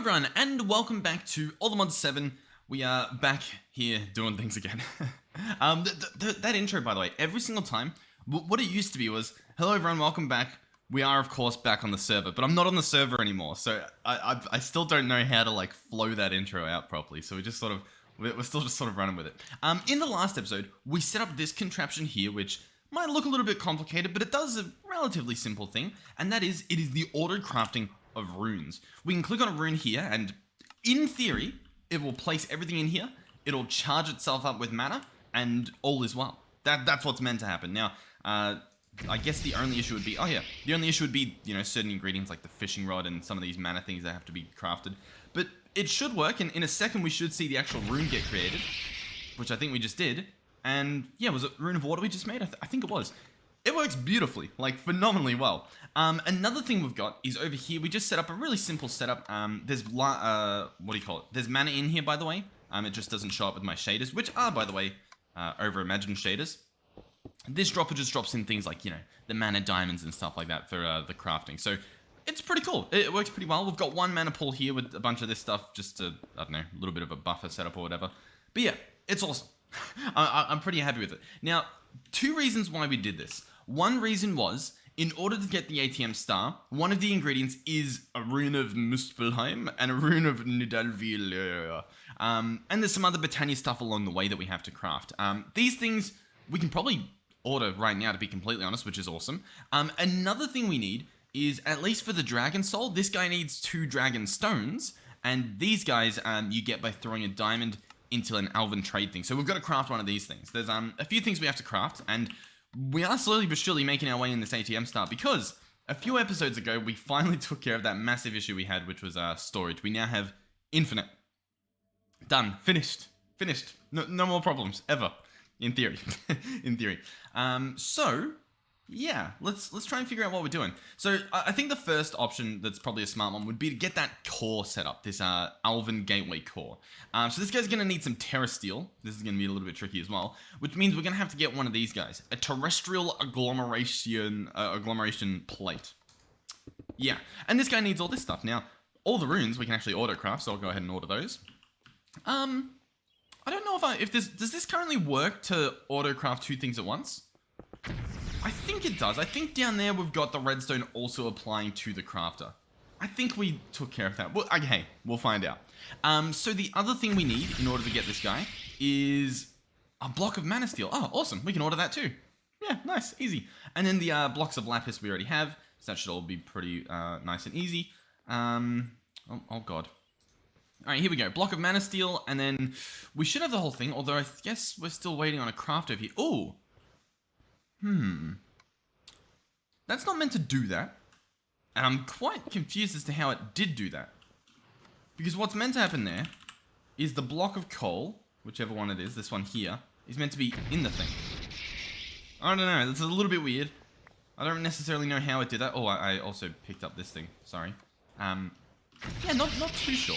everyone, and welcome back to Allthemodium 7. We are back here doing things again. That intro, by the way, every single time, what it used to be was, hello everyone, welcome back. We are, of course, back on the server, but I'm not on the server anymore, so I still don't know how to, like, flow that intro out properly, so we're still just sort of running with it. In the last episode, we set up this contraption here, which might look a little bit complicated, but it does a relatively simple thing, and that is, it is the auto-crafting of runes. We can click on a rune here, and in theory, it will place everything in here, it'll charge itself up with mana, and all is well. That's what's meant to happen. Now, I guess the only issue would be, the only issue would be, you know, certain ingredients like the fishing rod and some of these mana things that have to be crafted. But it should work, and in a second we should see the actual rune get created, which I think we just did. And yeah, was it Rune of Water we just made? I think it was. It works beautifully, like phenomenally well. Another thing we've got is over here, we just set up a really simple setup. There's, what do you call it? There's mana in here, by the way. It just doesn't show up with my shaders, which are, by the way, over Imagined shaders. This dropper just drops in things like, you know, the mana diamonds and stuff like that for the crafting. So it's pretty cool. It works pretty well. We've got one mana pool here with a bunch of this stuff, just to, I don't know, a little bit of a buffer setup or whatever. But yeah, it's awesome. I'm pretty happy with it. Now, two reasons why we did this. One reason was, in order to get the ATM star, one of the ingredients is a rune of Muspelheim and a rune of Nidalville. And there's some other Botania stuff along the way that we have to craft. These things we can probably order right now, to be completely honest, which is awesome. Another thing we need is, at least for the Dragon Soul, this guy needs 2 Dragon Stones, and these guys you get by throwing a diamond into an Elven trade thing. So we've got to craft one of these things. There's a few things we have to craft, and we are slowly but surely making our way in this ATM star, because a few episodes ago we finally took care of that massive issue we had, which was storage. We now have infinite. Done. Finished. No more problems ever, in theory. In theory. So yeah, let's try and figure out what we're doing. So I think the first option that's probably a smart one would be to get that core set up, this Elven gateway core. So this guy's going to need some Terra steel. This is going to be a little bit tricky as well, which means we're going to have to get one of these guys, a terrestrial agglomeration plate. Yeah, and this guy needs all this stuff. Now, all the runes we can actually auto craft, so I'll go ahead and order those. I don't know if does this currently work to auto craft 2 things at once? I think it does. I think down there we've got the redstone also applying to the crafter. I think we took care of that. Well, okay, we'll find out. So the other thing we need in order to get this guy is a block of mana steel. Oh, awesome. We can order that too. Yeah, nice, easy. And then the blocks of lapis we already have, so that should all be pretty nice and easy. Oh god. Alright, here we go. Block of mana steel, and then we should have the whole thing, although I guess we're still waiting on a craft over here. Ooh. That's not meant to do that. And I'm quite confused as to how it did do that. Because what's meant to happen there is the block of coal, whichever one it is, this one here, is meant to be in the thing. I don't know, that's a little bit weird. I don't necessarily know how it did that. Oh, I also picked up this thing, sorry. Yeah, not too sure.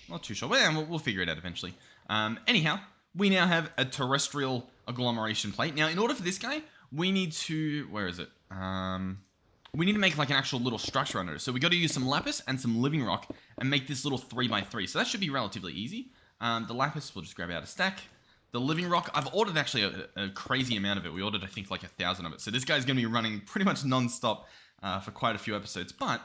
Not too sure. Well, we'll figure it out eventually. Anyhow, we now have a terrestrial agglomeration plate. Now, in order for this guy, we need to, where is it? We need to make like an actual little structure under it. So we got to use some lapis and some living rock and make this little 3x3. So that should be relatively easy. The lapis, we'll just grab out a stack. The living rock, I've ordered actually a crazy amount of it. We ordered, I think, like 1,000 of it. So this guy's going to be running pretty much non-stop for quite a few episodes. But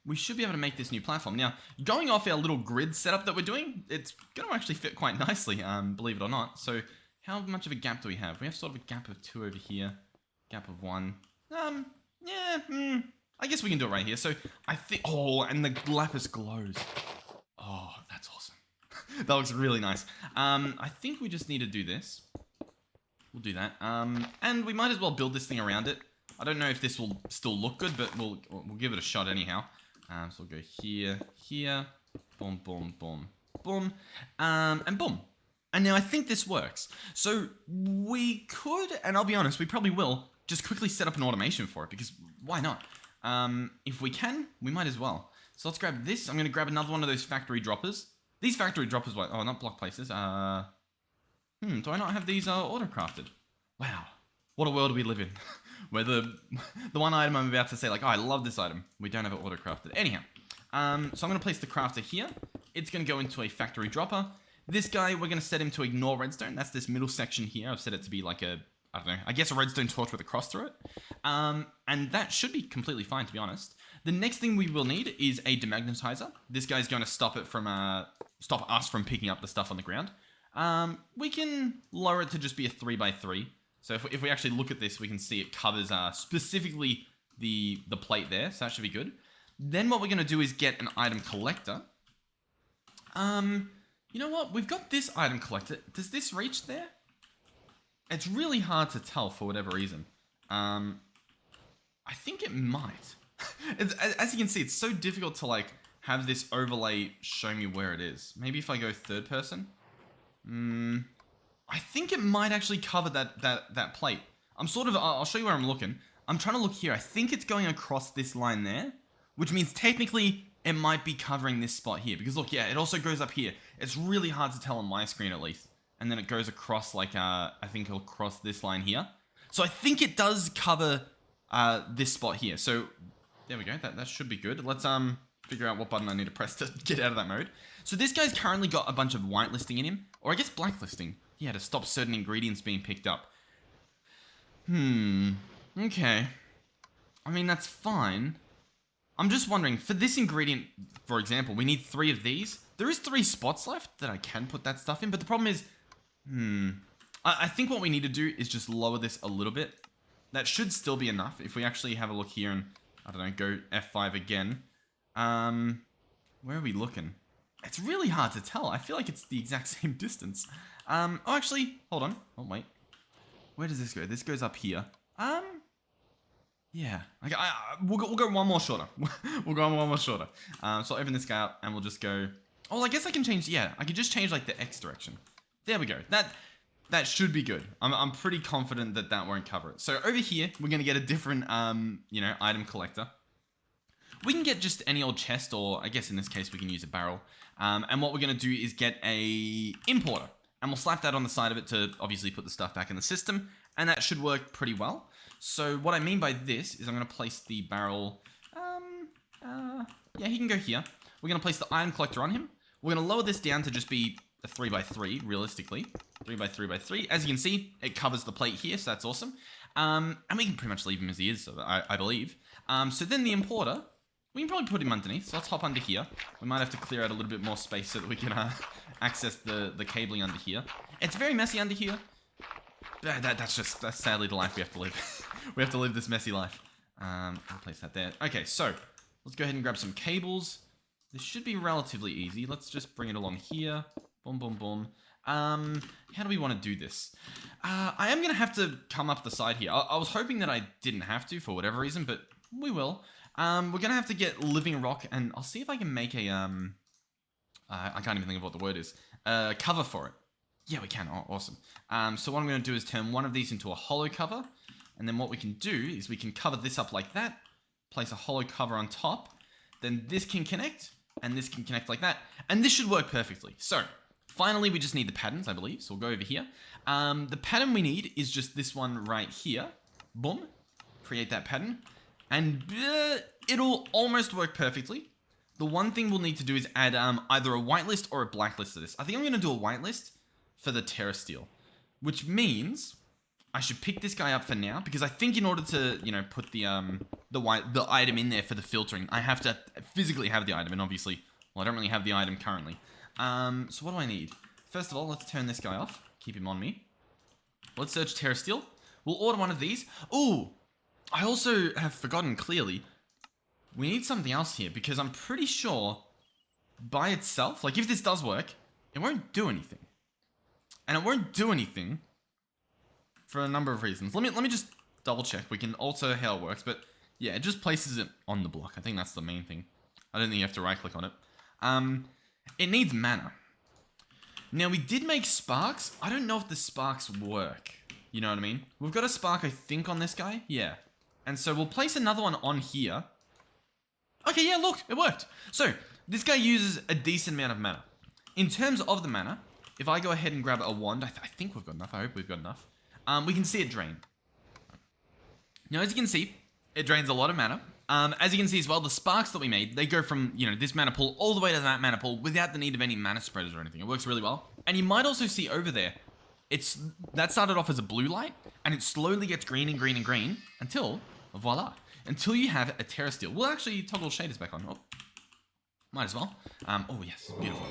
we should be able to make this new platform. Now, going off our little grid setup that we're doing, it's going to actually fit quite nicely, believe it or not. So how much of a gap do we have? We have sort of a gap of 2 over here. Gap of 1. I guess we can do it right here. So I think, oh, and the lapis glows. Oh, that's awesome. That looks really nice. I think we just need to do this. We'll do that. And we might as well build this thing around it. I don't know if this will still look good, but we'll give it a shot anyhow. So we'll go here, boom, boom, boom, boom, and boom. And now I think this works. So we could, and I'll be honest, we probably will, just quickly set up an automation for it, because why not? If we can, we might as well. So let's grab this. I'm going to grab another one of those factory droppers. These factory droppers, oh, not block places. Do I not have these auto-crafted? Wow. What a world we live in. Where the one item I'm about to say, like, oh, I love this item. We don't have it auto-crafted. Anyhow, so I'm going to place the crafter here. it's going to go into a factory dropper. This guy, we're going to set him to ignore redstone. That's this middle section here. I've set it to be like a, I don't know, I guess a redstone torch with a cross through it. And that should be completely fine, to be honest. The next thing we will need is a demagnetizer. This guy's going to stop it from, stop us from picking up the stuff on the ground. We can lower it to just be a 3x3. So if we actually look at this, we can see it covers specifically the plate there. So that should be good. Then what we're going to do is get an item collector. You know what? We've got this item collector. Does this reach there? It's really hard to tell for whatever reason. I think it might. As you can see, it's so difficult to like have this overlay show me where it is. Maybe if I go third person. I think it might actually cover that plate. I'll show you where I'm looking. I'm trying to look here. I think it's going across this line there, which means technically it might be covering this spot here. Because look, yeah, it also goes up here. It's really hard to tell on my screen at least. And then it goes across like, I think it'll cross this line here. So I think it does cover this spot here. So there we go. That should be good. Let's figure out what button I need to press to get out of that mode. So this guy's currently got a bunch of whitelisting in him. Or I guess blacklisting. Yeah, to stop certain ingredients being picked up. Okay. I mean, that's fine. I'm just wondering, for this ingredient, for example, we need 3 of these. There is 3 spots left that I can put that stuff in, but the problem is, I think what we need to do is just lower this a little bit. That should still be enough. If we actually have a look here and, I don't know, go F5 again. Where are we looking? It's really hard to tell. I feel like it's the exact same distance. Oh, actually, hold on. Oh, wait. Where does this go? This goes up here. Yeah. Okay, we'll go one more shorter. We'll go one more shorter. So I'll open this guy up and we'll just go... Oh, I guess I can change... Yeah, I could just change, like, the X direction. There we go. That should be good. I'm pretty confident that won't cover it. So over here, we're going to get a different, you know, item collector. We can get just any old chest, or I guess in this case, we can use a barrel. And what we're going to do is get a importer. And we'll slap that on the side of it to obviously put the stuff back in the system. And that should work pretty well. So what I mean by this is I'm going to place the barrel... yeah, he can go here. We're going to place the item collector on him. We're going to lower this down to just be a 3x3, realistically. 3x3x3. As you can see, it covers the plate here, so that's awesome. And we can pretty much leave him as he is, I believe. So then the importer, we can probably put him underneath. So let's hop under here. We might have to clear out a little bit more space so that we can access the cabling under here. It's very messy under here. That's sadly the life we have to live. We have to live this messy life. I'll place that there. Okay, so let's go ahead and grab some cables. This should be relatively easy. Let's just bring it along here. Boom, boom, boom. How do we want to do this? I am going to have to come up the side here. I was hoping that I didn't have to for whatever reason, but we will. We're going to have to get living rock, and I'll see if I can make a, I can't even think of what the word is, cover for it. Yeah, we can. Oh, awesome. So what I'm going to do is turn one of these into a hollow cover, and then what we can do is we can cover this up like that, place a hollow cover on top, then this can connect, and this can connect like that, and this should work perfectly. So, finally, we just need the patterns, I believe, so we'll go over here. The pattern we need is just this one right here. Boom. Create that pattern, and it'll almost work perfectly. The one thing we'll need to do is add either a whitelist or a blacklist to this. I think I'm going to do a whitelist for the Terra steel, which means I should pick this guy up for now, because I think in order to, you know, put the item in there for the filtering, I have to physically have the item, and obviously, well, I don't really have the item currently. So what do I need? First of all, let's turn this guy off. Keep him on me. Let's search Terra steel. We'll order one of these. Ooh, I also have forgotten clearly. We need something else here, because I'm pretty sure by itself, like if this does work, it won't do anything. And it won't do anything for a number of reasons. Let me just double check. We can alter how it works, but yeah, it just places it on the block. I think that's the main thing. I don't think you have to right click on it. It needs mana. Now we did make sparks. I don't know if the sparks work. You know what I mean? We've got a spark, I think, on this guy. Yeah. And so we'll place another one on here. Okay, yeah, look, it worked. So this guy uses a decent amount of mana. In terms of the mana, if I go ahead and grab a wand, I think we've got enough. I hope we've got enough. We can see it drain. Now, as you can see, it drains a lot of mana. As you can see as well, the sparks that we made, they go from, you know, this mana pool all the way to that mana pool without the need of any mana spreaders or anything. It works really well. And you might also see over there, that started off as a blue light, and it slowly gets green and green and green until, voila, until you have a Terra steel. We'll actually toggle shaders back on. Oh, might as well. Oh yes, beautiful.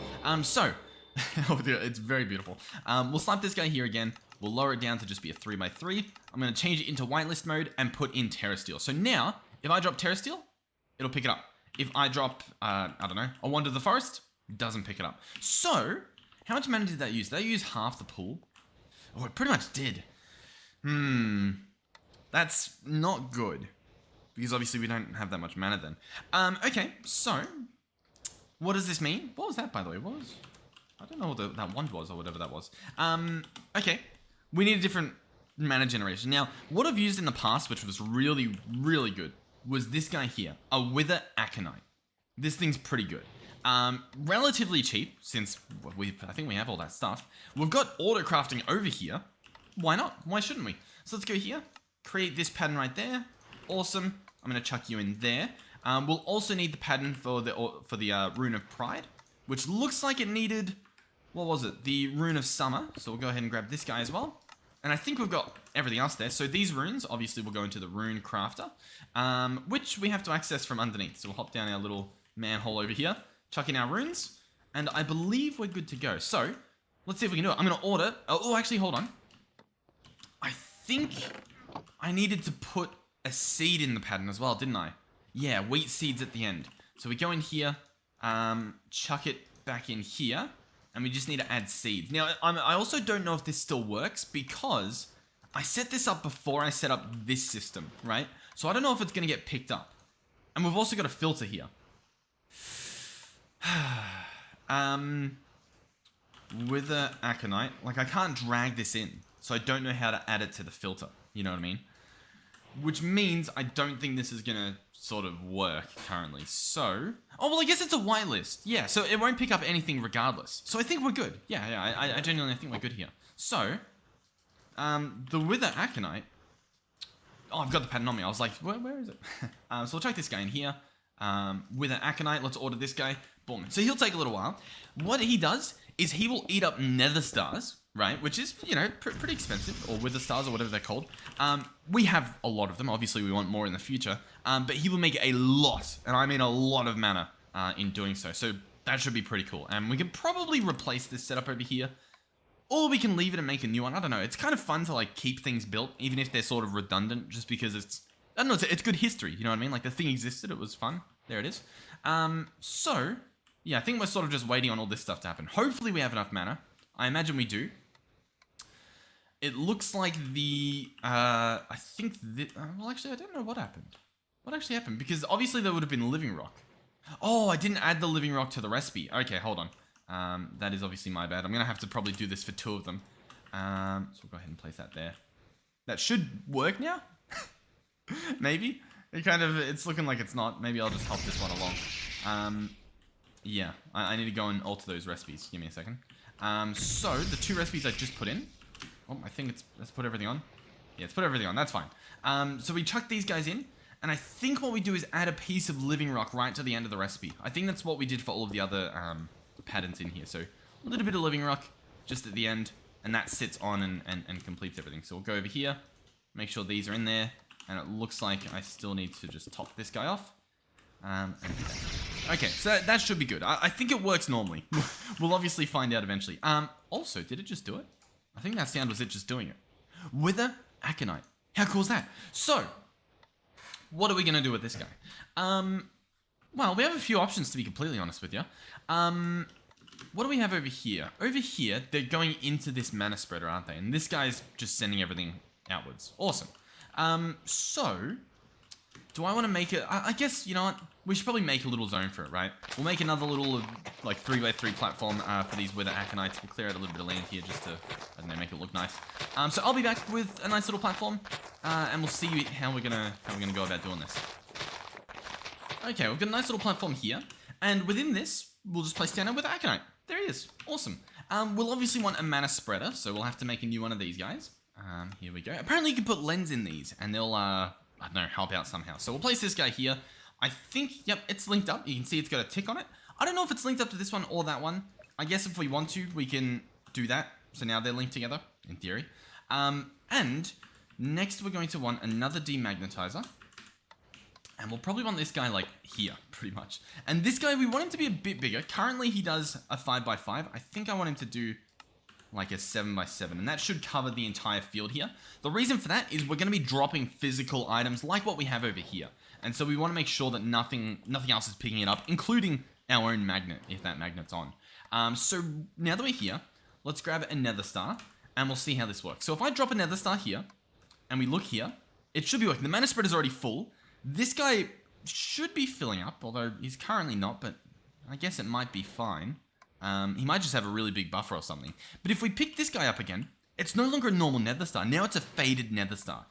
It's very beautiful. We'll slap this guy here again. We'll lower it down to just be a 3x3. I'm going to change it into whitelist mode and put in Terra steel. So now, if I drop Terra steel, it'll pick it up. If I drop, I don't know, a Wand of the Forest, it doesn't pick it up. So, how much mana did that use? Did that use half the pool? Oh, it pretty much did. That's not good. Because obviously we don't have that much mana then. Okay, so, what does this mean? What was that, by the way? What was... I don't know what that wand was or whatever that was. Okay, we need a different mana generation. Now, what I've used in the past, which was really, really good, was this guy here, a Wither Aconite. This thing's pretty good. Relatively cheap, since I think we have all that stuff. We've got auto crafting over here. Why not? Why shouldn't we? So let's go here, create this pattern right there. Awesome. I'm gonna chuck you in there. We'll also need the pattern for the Rune of Pride, which looks like it needed, what was it? The Rune of Summer. So we'll go ahead and grab this guy as well. And I think we've got everything else there. So these runes, obviously, will go into the Rune Crafter, which we have to access from underneath. So we'll hop down our little manhole over here, chuck in our runes, and I believe we're good to go. So let's see if we can do it. I'm going to order. Oh, actually, hold on. I think I needed to put a seed in the pattern as well, didn't I? Yeah, wheat seeds at the end. So we go in here, chuck it back in here, and we just need to add seeds. Now, I also don't know if this still works because I set this up before I set up this system, right? So I don't know if it's going to get picked up. And we've also got a filter here. With the Aconite, like I can't drag this in, so I don't know how to add it to the filter. You know what I mean? Which means I don't think this is going to sort of work currently. So, oh, well, I guess it's a whitelist. Yeah, so it won't pick up anything regardless. So I think we're good. Yeah, I genuinely think we're good here. So, the Wither Aconite. Oh, I've got the pattern on me. I was like, where is it? So we'll chuck this guy in here. Wither Aconite, let's order this guy. Boom. So he'll take a little while. What he does is he will eat up nether stars, right? Which is, you know, pretty expensive, or wither stars, or whatever they're called. We have a lot of them. Obviously, we want more in the future. But he will make a lot, and I mean a lot of mana in doing so. So that should be pretty cool. And we can probably replace this setup over here, or we can leave it and make a new one. I don't know. It's kind of fun to like keep things built, even if they're sort of redundant, just because it's, I don't know, it's good history. You know what I mean? Like the thing existed, it was fun. There it is. So yeah, I think we're sort of just waiting on all this stuff to happen. Hopefully we have enough mana. I imagine we do. It looks like the, I think, well, actually, I don't know what happened. What actually happened? Because obviously there would have been living rock. Oh, I didn't add the living rock to the recipe. Okay, hold on. That is obviously my bad. I'm going to have to probably do this for 2 of them. So we'll go ahead and place that there. That should work now? Maybe? It's looking like it's not. Maybe I'll just help this one along. Yeah, I need to go and alter those recipes. Give me a second. So, the 2 recipes I just put in. Oh, I think let's put everything on. Yeah, let's put everything on. That's fine. So we chuck these guys in. And I think what we do is add a piece of living rock right to the end of the recipe. I think that's what we did for all of the other patterns in here. So a little bit of living rock just at the end. And that sits on and completes everything. So we'll go over here. Make sure these are in there. And it looks like I still need to just top this guy off. Okay, so that should be good. I think it works normally. We'll obviously find out eventually. Also, did it just do it? I think that sound was it just doing it. Wither Aconite. How cool is that? So, what are we going to do with this guy? Well, we have a few options, to be completely honest with you. What do we have over here? Over here, they're going into this mana spreader, aren't they? And this guy's just sending everything outwards. Awesome. So, do I want to make it? I guess, you know what? We should probably make a little zone for it, right? We'll make another little, like, 3x3 platform for these Wither Aconites. We'll clear out a little bit of land here just to, I don't know, make it look nice. So I'll be back with a nice little platform, and we'll see how we're gonna go about doing this. Okay, we've got a nice little platform here, and within this, we'll just place down our Wither Aconite. There he is. Awesome. We'll obviously want a mana spreader, so we'll have to make a new one of these guys. Here we go. Apparently you can put lens in these, and they'll, I don't know, help out somehow. So we'll place this guy here. I think, yep, it's linked up. You can see it's got a tick on it. I don't know if it's linked up to this one or that one. I guess if we want to, we can do that. So now they're linked together, in theory. And next we're going to want another demagnetizer. And we'll probably want this guy like here, pretty much. And this guy, we want him to be a bit bigger. Currently he does a 5x5. I think I want him to do like a 7x7, and that should cover the entire field here. The reason for that is we're going to be dropping physical items like what we have over here. And so we want to make sure that nothing else is picking it up, including our own magnet, if that magnet's on. So now that we're here, let's grab a nether star, and we'll see how this works. So if I drop a nether star here, and we look here, it should be working. The mana spread is already full. This guy should be filling up, although he's currently not, but I guess it might be fine. He might just have a really big buffer or something. But if we pick this guy up again, it's no longer a normal nether star. Now it's a faded nether star.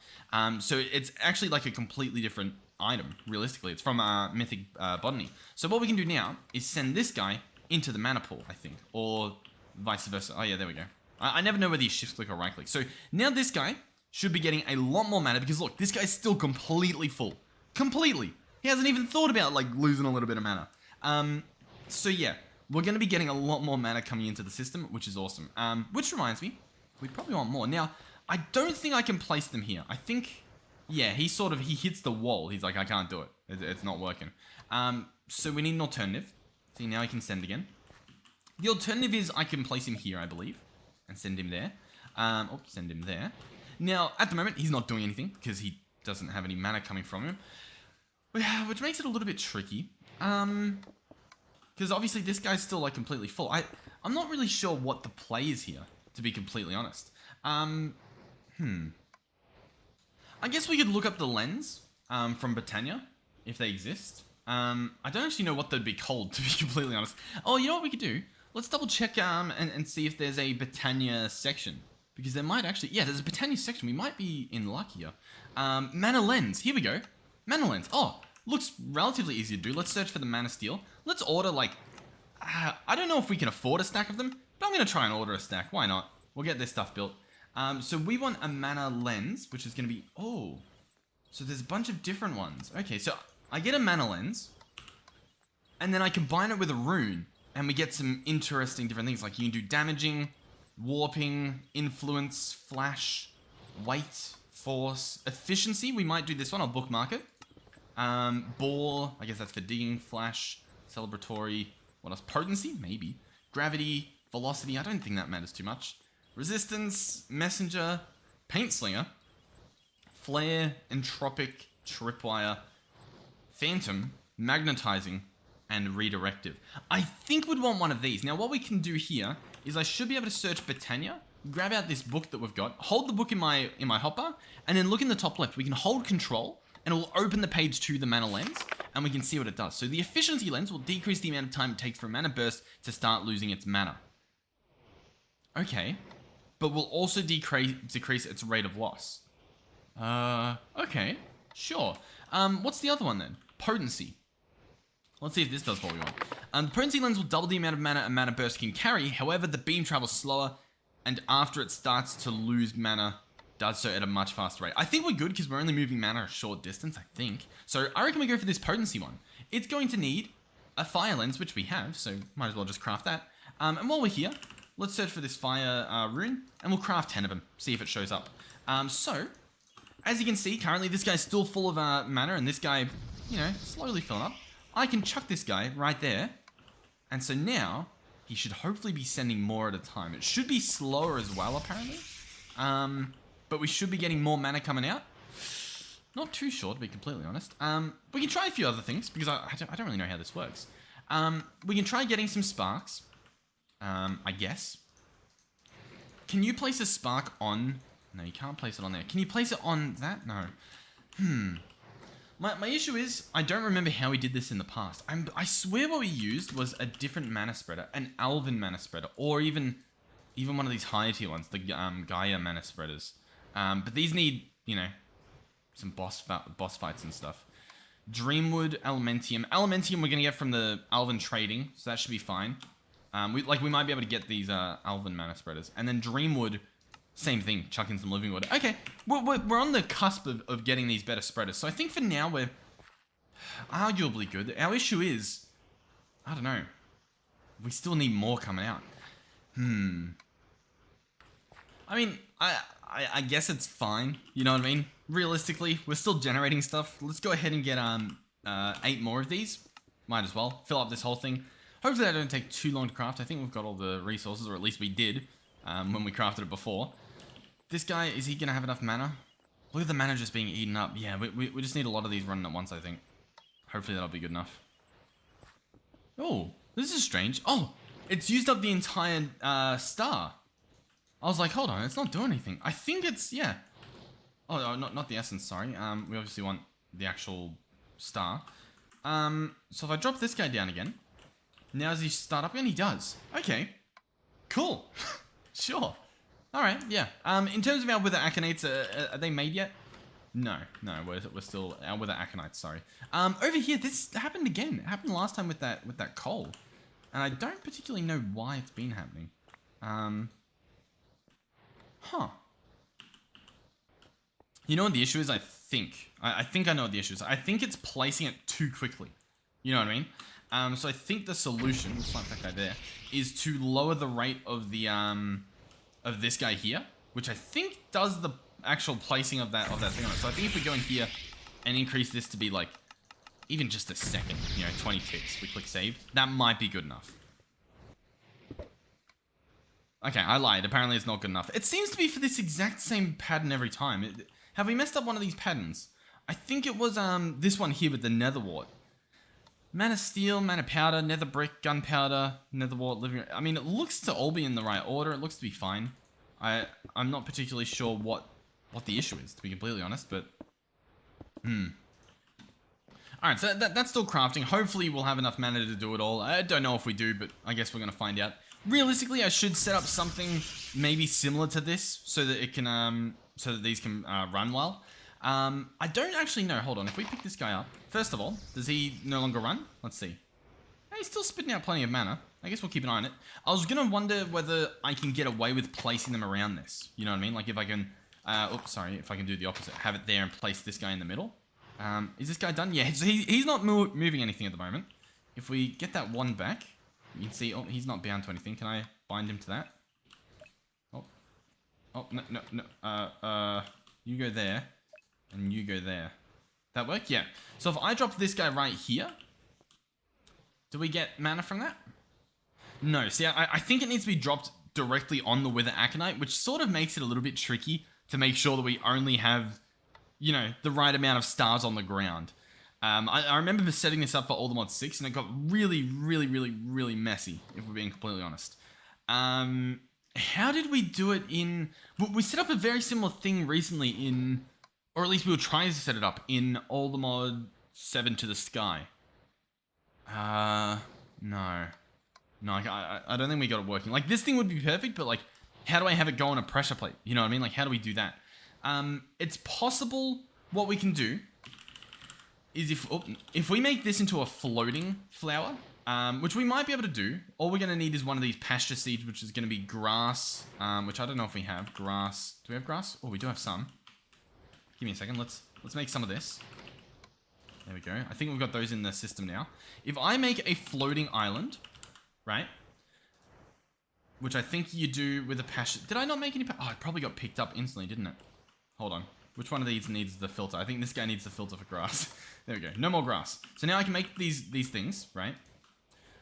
So it's actually like a completely different item, realistically. It's from Mythic Botany. So what we can do now is send this guy into the mana pool, I think. Or vice versa. Oh yeah, there we go. I never know whether you shift click or right click. So now this guy should be getting a lot more mana because look, this guy's still completely full. Completely. He hasn't even thought about like losing a little bit of mana. So yeah. We're going to be getting a lot more mana coming into the system, which is awesome. Which reminds me, we probably want more. Now, I don't think I can place them here. I think, yeah, he hits the wall. He's like, I can't do it. It's not working. So we need an alternative. See, now I can send again. The alternative is I can place him here, I believe, and send him there. Send him there. Now, at the moment, he's not doing anything because he doesn't have any mana coming from him, which makes it a little bit tricky. Because obviously this guy's still like completely full. I'm not really sure what the play is here, to be completely honest. I guess we could look up the lens from Botania, if they exist. I don't actually know what they'd be called, to be completely honest. Oh, you know what we could do? Let's double check and see if there's a Botania section. Because there might actually... Yeah, there's a Botania section. We might be in luck here. Mana lens. Here we go. Mana lens. Oh, looks relatively easy to do. Let's search for the mana steel. Let's order like... I don't know if we can afford a stack of them, but I'm going to try and order a stack. Why not? We'll get this stuff built. So we want a mana lens, which is going to be... Oh, so there's a bunch of different ones. Okay, so I get a mana lens, and then I combine it with a rune, and we get some interesting different things. Like you can do damaging, warping, influence, flash, weight, force, efficiency. We might do this one. I'll bookmark it. Ball, I guess that's for digging, flash, celebratory, what else? Potency, maybe. Gravity, velocity, I don't think that matters too much. Resistance, messenger, paint slinger, flare, entropic, tripwire, phantom, magnetizing, and redirective. I think we'd want one of these. Now what we can do here is I should be able to search Botania, grab out this book that we've got, hold the book in my hotbar, and then look in the top left. We can hold control, and it will open the page to the mana lens, and we can see what it does. So the efficiency lens will decrease the amount of time it takes for a mana burst to start losing its mana. Okay, but will also decrease its rate of loss. Okay, sure. What's the other one then? Potency. Let's see if this does what we want. The potency lens will double the amount of mana a mana burst can carry. However, the beam travels slower, and after it starts to lose mana, does so at a much faster rate. I think we're good because we're only moving mana a short distance, I think. So I reckon we go for this potency one. It's going to need a fire lens, which we have, so might as well just craft that. And while we're here, let's search for this fire rune, and we'll craft 10 of them, see if it shows up. So, as you can see, currently this guy's still full of mana, and this guy, you know, slowly filling up. I can chuck this guy right there, and so now he should hopefully be sending more at a time. It should be slower as well, apparently. But we should be getting more mana coming out. Not too sure, to be completely honest. We can try a few other things, because I don't really know how this works. We can try getting some sparks, I guess. Can you place a spark on... No, you can't place it on there. Can you place it on that? No. My issue is, I don't remember how we did this in the past. I swear what we used was a different mana spreader, an Elven mana spreader, or even one of these higher tier ones, the Gaia mana spreaders. But these need, you know, some boss fights and stuff. Dreamwood, Elementium. Elementium we're going to get from the Elven trading, so that should be fine. We might be able to get these Elven mana spreaders. And then Dreamwood, Same thing, chuck in some living water. Okay, we're on the cusp of getting these better spreaders. So I think for now we're arguably good. Our issue is, I don't know, we still need more coming out. I mean, I guess it's fine. You know what I mean? Realistically, we're still generating stuff. Let's go ahead and get 8 more of these. Might as well fill up this whole thing. Hopefully that don't take too long to craft. I think we've got all the resources, or at least we did when we crafted it before. This guy, is he gonna have enough mana? Look at the mana just being eaten up. Yeah, we just need a lot of these running at once, I think. Hopefully that'll be good enough. Oh, this is strange. Oh, it's used up the entire star. I was like, hold on, it's not doing anything. I think it's, yeah. Oh, not the essence, sorry. We obviously want the actual star. So if I drop this guy down again, now does he start up again? He does. Okay, cool. Sure. All right, yeah. In terms of our wither aconites, are they made yet? No, we're still our wither aconites. Sorry. Over here, this happened again. It happened last time with that coal, and I don't particularly know why it's been happening. Huh. You know what the issue is? I think I know what the issue is. I think it's placing it too quickly. You know what I mean? So I think the solution, we'll slap that guy there, is to lower the rate of the of this guy here, which I think does the actual placing of that thing on it. So I think if we go in here and increase this to be like even just a second, you know, 20 ticks, we click save, that might be good enough. Okay, I lied. Apparently it's not good enough. It seems to be for this exact same pattern every time. Have we messed up one of these patterns? I think it was this one here with the nether wart. Mana steel, mana powder, nether brick, gunpowder, nether wart, living. I mean, it looks to all be in the right order. It looks to be fine. I'm not particularly sure what the issue is, to be completely honest, but Alright, so that's still crafting. Hopefully we'll have enough mana to do it all. I don't know if we do, but I guess we're gonna find out. Realistically, I should set up something maybe similar to this so that it can so that these can run well. I don't actually know. Hold on. If we pick this guy up, first of all, does he no longer run? Let's see. He's still spitting out plenty of mana. I guess we'll keep an eye on it. I was gonna wonder whether I can get away with placing them around this. You know what I mean? Like if I can, oops, sorry, if I can do the opposite, have it there and place this guy in the middle. Is this guy done? Yeah, so he's not moving anything at the moment. If we get that one back, you can see, oh, he's not bound to anything. Can I bind him to that? Oh, no. You go there, and you go there. That work? Yeah. So if I drop this guy right here, do we get mana from that? No. See, I think it needs to be dropped directly on the wither aconite, which sort of makes it a little bit tricky to make sure that we only have, you know, the right amount of stars on the ground. I remember setting this up for Allthemodium 6, and it got really, really, really, really messy, if we're being completely honest. How did we do it in... We set up a very similar thing recently in... Or at least we were trying to set it up in Allthemodium 7 to the sky. No, I don't think we got it working. Like, this thing would be perfect, but, like, how do I have it go on a pressure plate? You know what I mean? Like, how do we do that? It's possible what we can do is if we make this into a floating flower, which we might be able to do, all we're going to need is one of these pasture seeds, which is going to be grass, which I don't know if we have. Grass. Do we have grass? Oh, we do have some. Give me a second. Let's make some of this. There we go. I think we've got those in the system now. If I make a floating island, right? Which I think you do with a pasture... Did I not make any... Oh, it probably got picked up instantly, didn't it? Hold on. Which one of these needs the filter? I think this guy needs the filter for grass. There we go. No more grass. So now I can make these things, right?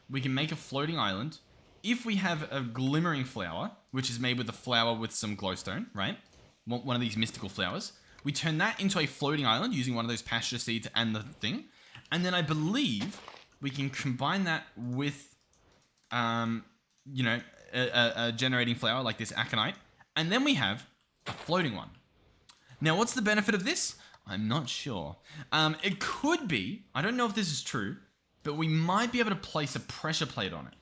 We can make a floating island. If we have a glimmering flower, which is made with a flower with some glowstone, right? One of these mystical flowers. We turn that into a floating island using one of those pasture seeds and the thing. And then I believe we can combine that with, you know, a generating flower like this Aconite. And then we have a floating one. Now, what's the benefit of this? I'm not sure. It could be, I don't know if this is true, but we might be able to place a pressure plate on it.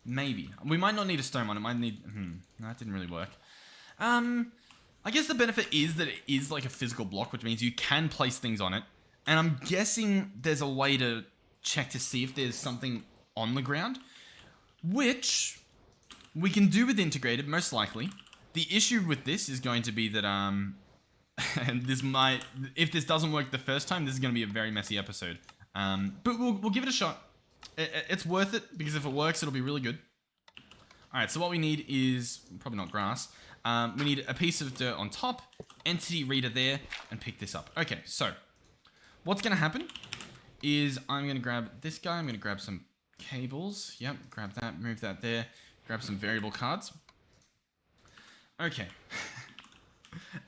Maybe. We might not need a stone one. It might need... no, that didn't really work. I guess the benefit is that it is like a physical block, which means you can place things on it. And I'm guessing there's a way to check to see if there's something on the ground, which we can do with integrated, most likely. The issue with this is going to be that, and this might, if this doesn't work the first time, this is going to be a very messy episode. But we'll give it a shot. It's worth it, because if it works, it'll be really good. Alright, so what we need is, probably not grass, we need a piece of dirt on top, entity reader there, and pick this up. Okay, so, what's going to happen is I'm going to grab this guy, I'm going to grab some cables, yep, grab that, move that there, grab some variable cards. Okay.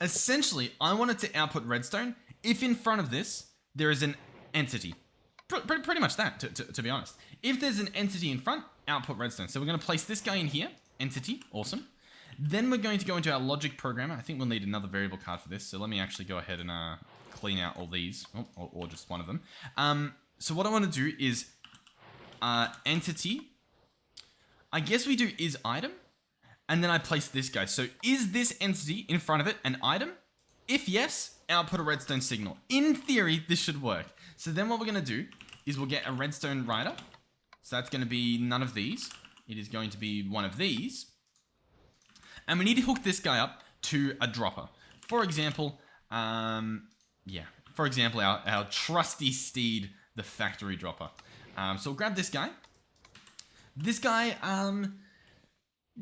Essentially, I wanted to output redstone if in front of this, there is an entity. Pretty much that, to be honest. If there's an entity in front, output redstone. So we're going to place this guy in here, entity, awesome. Then we're going to go into our logic programmer. I think we'll need another variable card for this. So let me actually go ahead and clean out all these, or just one of them. So what I want to do is entity. I guess we do is item. And then I place this guy. So is this entity in front of it an item? If yes, output a redstone signal. In theory, this should work. So then what we're going to do is we'll get a redstone rider. So that's going to be none of these. It is going to be one of these. And we need to hook this guy up to a dropper. For example, our trusty steed, the factory dropper. So we'll grab this guy. This guy,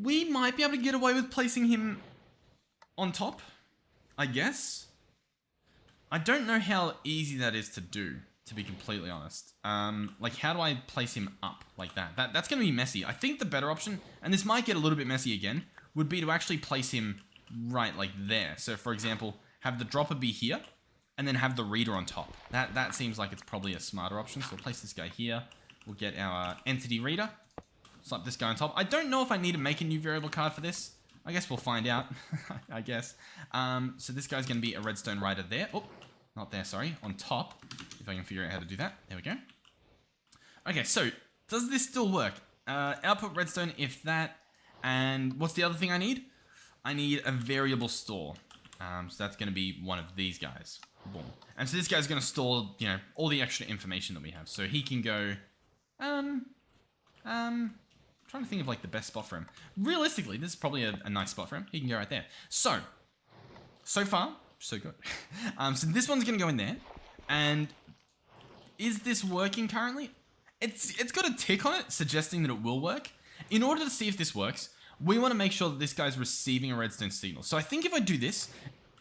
we might be able to get away with placing him on top, I guess. I don't know how easy that is to do, to be completely honest. Like, how do I place him up like that? That's going to be messy. I think the better option, and this might get a little bit messy again, would be to actually place him right like there. So, for example, have the dropper be here, and then have the reader on top. That seems like it's probably a smarter option. So we'll place this guy here. We'll get our entity reader. Slap this guy on top. I don't know if I need to make a new variable card for this. I guess we'll find out. I guess. So this guy's going to be a redstone rider there. Oh, not there, sorry. On top. If I can figure out how to do that. There we go. Okay, so does this still work? Output redstone if that. And what's the other thing I need? I need a variable store. So that's going to be one of these guys. Boom. And so this guy's going to store, all the extra information that we have. So he can go... trying to think of like the best spot for him. Realistically, this is probably a nice spot for him. He can go right there. So far, so good. So this one's gonna go in there. And is this working currently? It's got a tick on it suggesting that it will work. In order to see if this works, we want to make sure that this guy's receiving a redstone signal. So I think if I do this,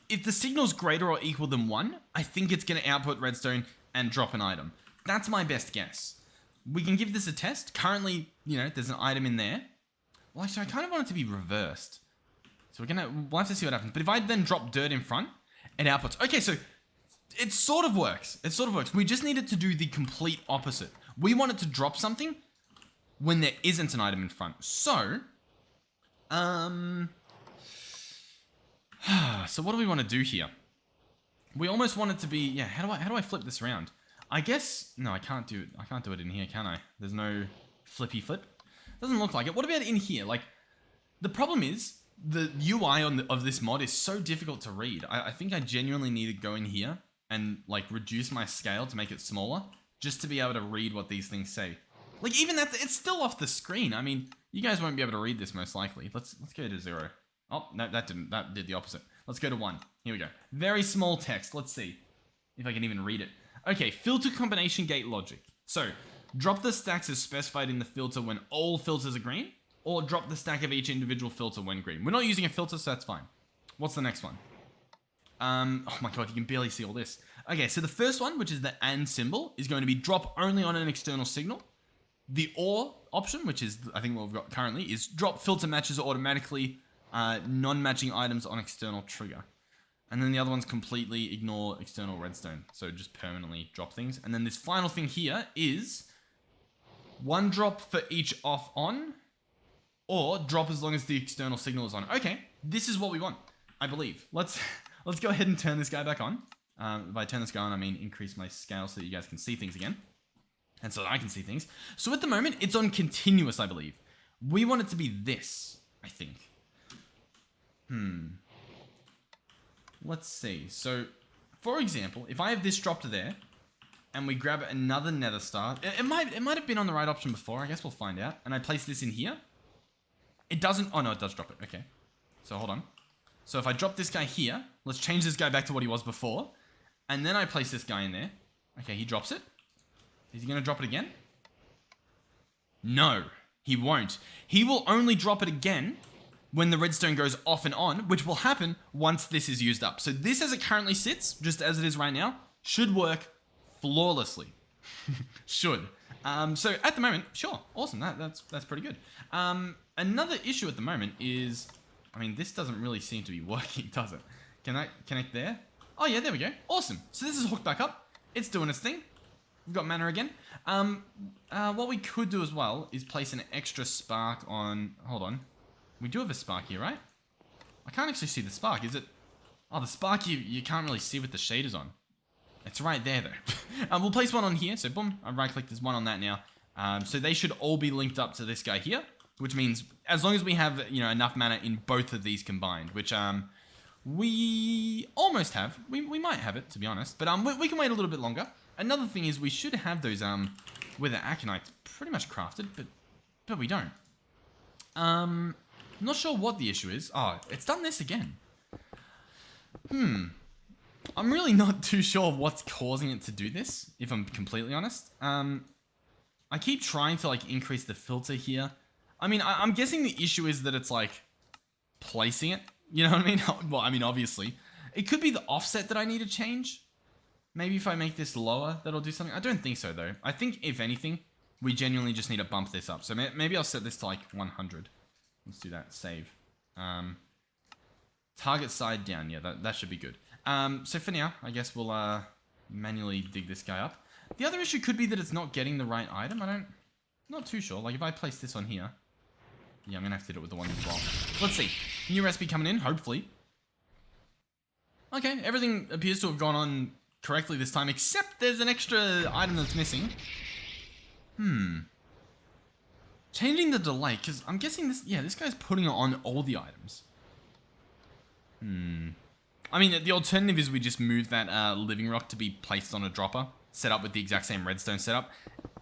if the signal's greater or equal than 1, I think it's gonna output redstone and drop an item. That's my best guess. We can give this a test. Currently, there's an item in there. Well, actually, I kind of want it to be reversed. So we'll have to see what happens. But if I then drop dirt in front, it outputs. Okay, so it sort of works. It sort of works. We just need it to do the complete opposite. We want it to drop something when there isn't an item in front. So, so what do we want to do here? We almost want it to be, how do I flip this around? I guess, no, I can't do it in here, can I? There's no flippy flip. Doesn't look like it. What about in here? Like, the problem is, the UI of this mod is so difficult to read. I think I genuinely need to go in here and, like, reduce my scale to make it smaller, just to be able to read what these things say. Like, even that, it's still off the screen. I mean, you guys won't be able to read this, most likely. Let's go to 0. Oh, no, that didn't. That did the opposite. Let's go to 1. Here we go. Very small text. Let's see if I can even read it. Okay, filter combination gate logic. So, drop the stacks as specified in the filter when all filters are green, or drop the stack of each individual filter when green. We're not using a filter, so that's fine. What's the next one? Oh my god, you can barely see all this. Okay, so the first one, which is the AND symbol, is going to be drop only on an external signal. The OR option, which is, I think what we've got currently, is drop filter matches automatically non-matching items on external trigger. And then the other one's completely ignore external redstone. So just permanently drop things. And then this final thing here is 1 drop for each off on, or drop as long as the external signal is on. Okay, this is what we want, I believe. Let's go ahead and turn this guy back on. If I turn this guy on, I mean increase my scale so that you guys can see things again. And so that I can see things. So at the moment, it's on continuous, I believe. We want it to be this, I think. Let's see. So, for example, if I have this dropped there, and we grab another nether star, it might have been on the right option before. I guess we'll find out. And I place this in here. It doesn't. Oh no, it does drop it. Okay. So hold on. So if I drop this guy here, let's change this guy back to what he was before. And then I place this guy in there. Okay, he drops it. Is he going to drop it again? No, he won't. He will only drop it again when the redstone goes off and on, which will happen once this is used up. So this, as it currently sits, just as it is right now, should work flawlessly. Should. So at the moment, sure, awesome. That's pretty good. Another issue at the moment is, I mean, this doesn't really seem to be working, does it? Can I connect there? Oh yeah, there we go. Awesome. So this is hooked back up. It's doing its thing. We've got mana again. What we could do as well is place an extra spark on... Hold on. We do have a spark here, right? I can't actually see the spark. Is it... Oh, the spark you can't really see with the shaders on. It's right there, though. We'll place one on here. So, boom. I right-click. There's one on that now. So they should all be linked up to this guy here. Which means, as long as we have, you know, enough mana in both of these combined. Which, we almost have. We might have it, to be honest. But we can wait a little bit longer. Another thing is we should have those where the Aconite's pretty much crafted, but we don't. I'm not sure what the issue is. Oh, it's done this again. I'm really not too sure what's causing it to do this, if I'm completely honest. I keep trying to like increase the filter here. I mean, I'm guessing the issue is that it's like placing it. You know what I mean? Well, I mean, obviously. It could be the offset that I need to change. Maybe if I make this lower, that'll do something. I don't think so, though. I think, if anything, we genuinely just need to bump this up. So maybe I'll set this to, like, 100. Let's do that. Save. Target side down. Yeah, that should be good. So for now, I guess we'll manually dig this guy up. The other issue could be that it's not getting the right item. Not too sure. Like, if I place this on here... Yeah, I'm going to have to do it with the one as well. Let's see. New recipe coming in, hopefully. Okay, everything appears to have gone on correctly this time, except there's an extra item that's missing. Changing the delay, because I'm guessing this... Yeah, this guy's putting it on all the items. I mean, the alternative is we just move that living rock to be placed on a dropper, set up with the exact same redstone setup.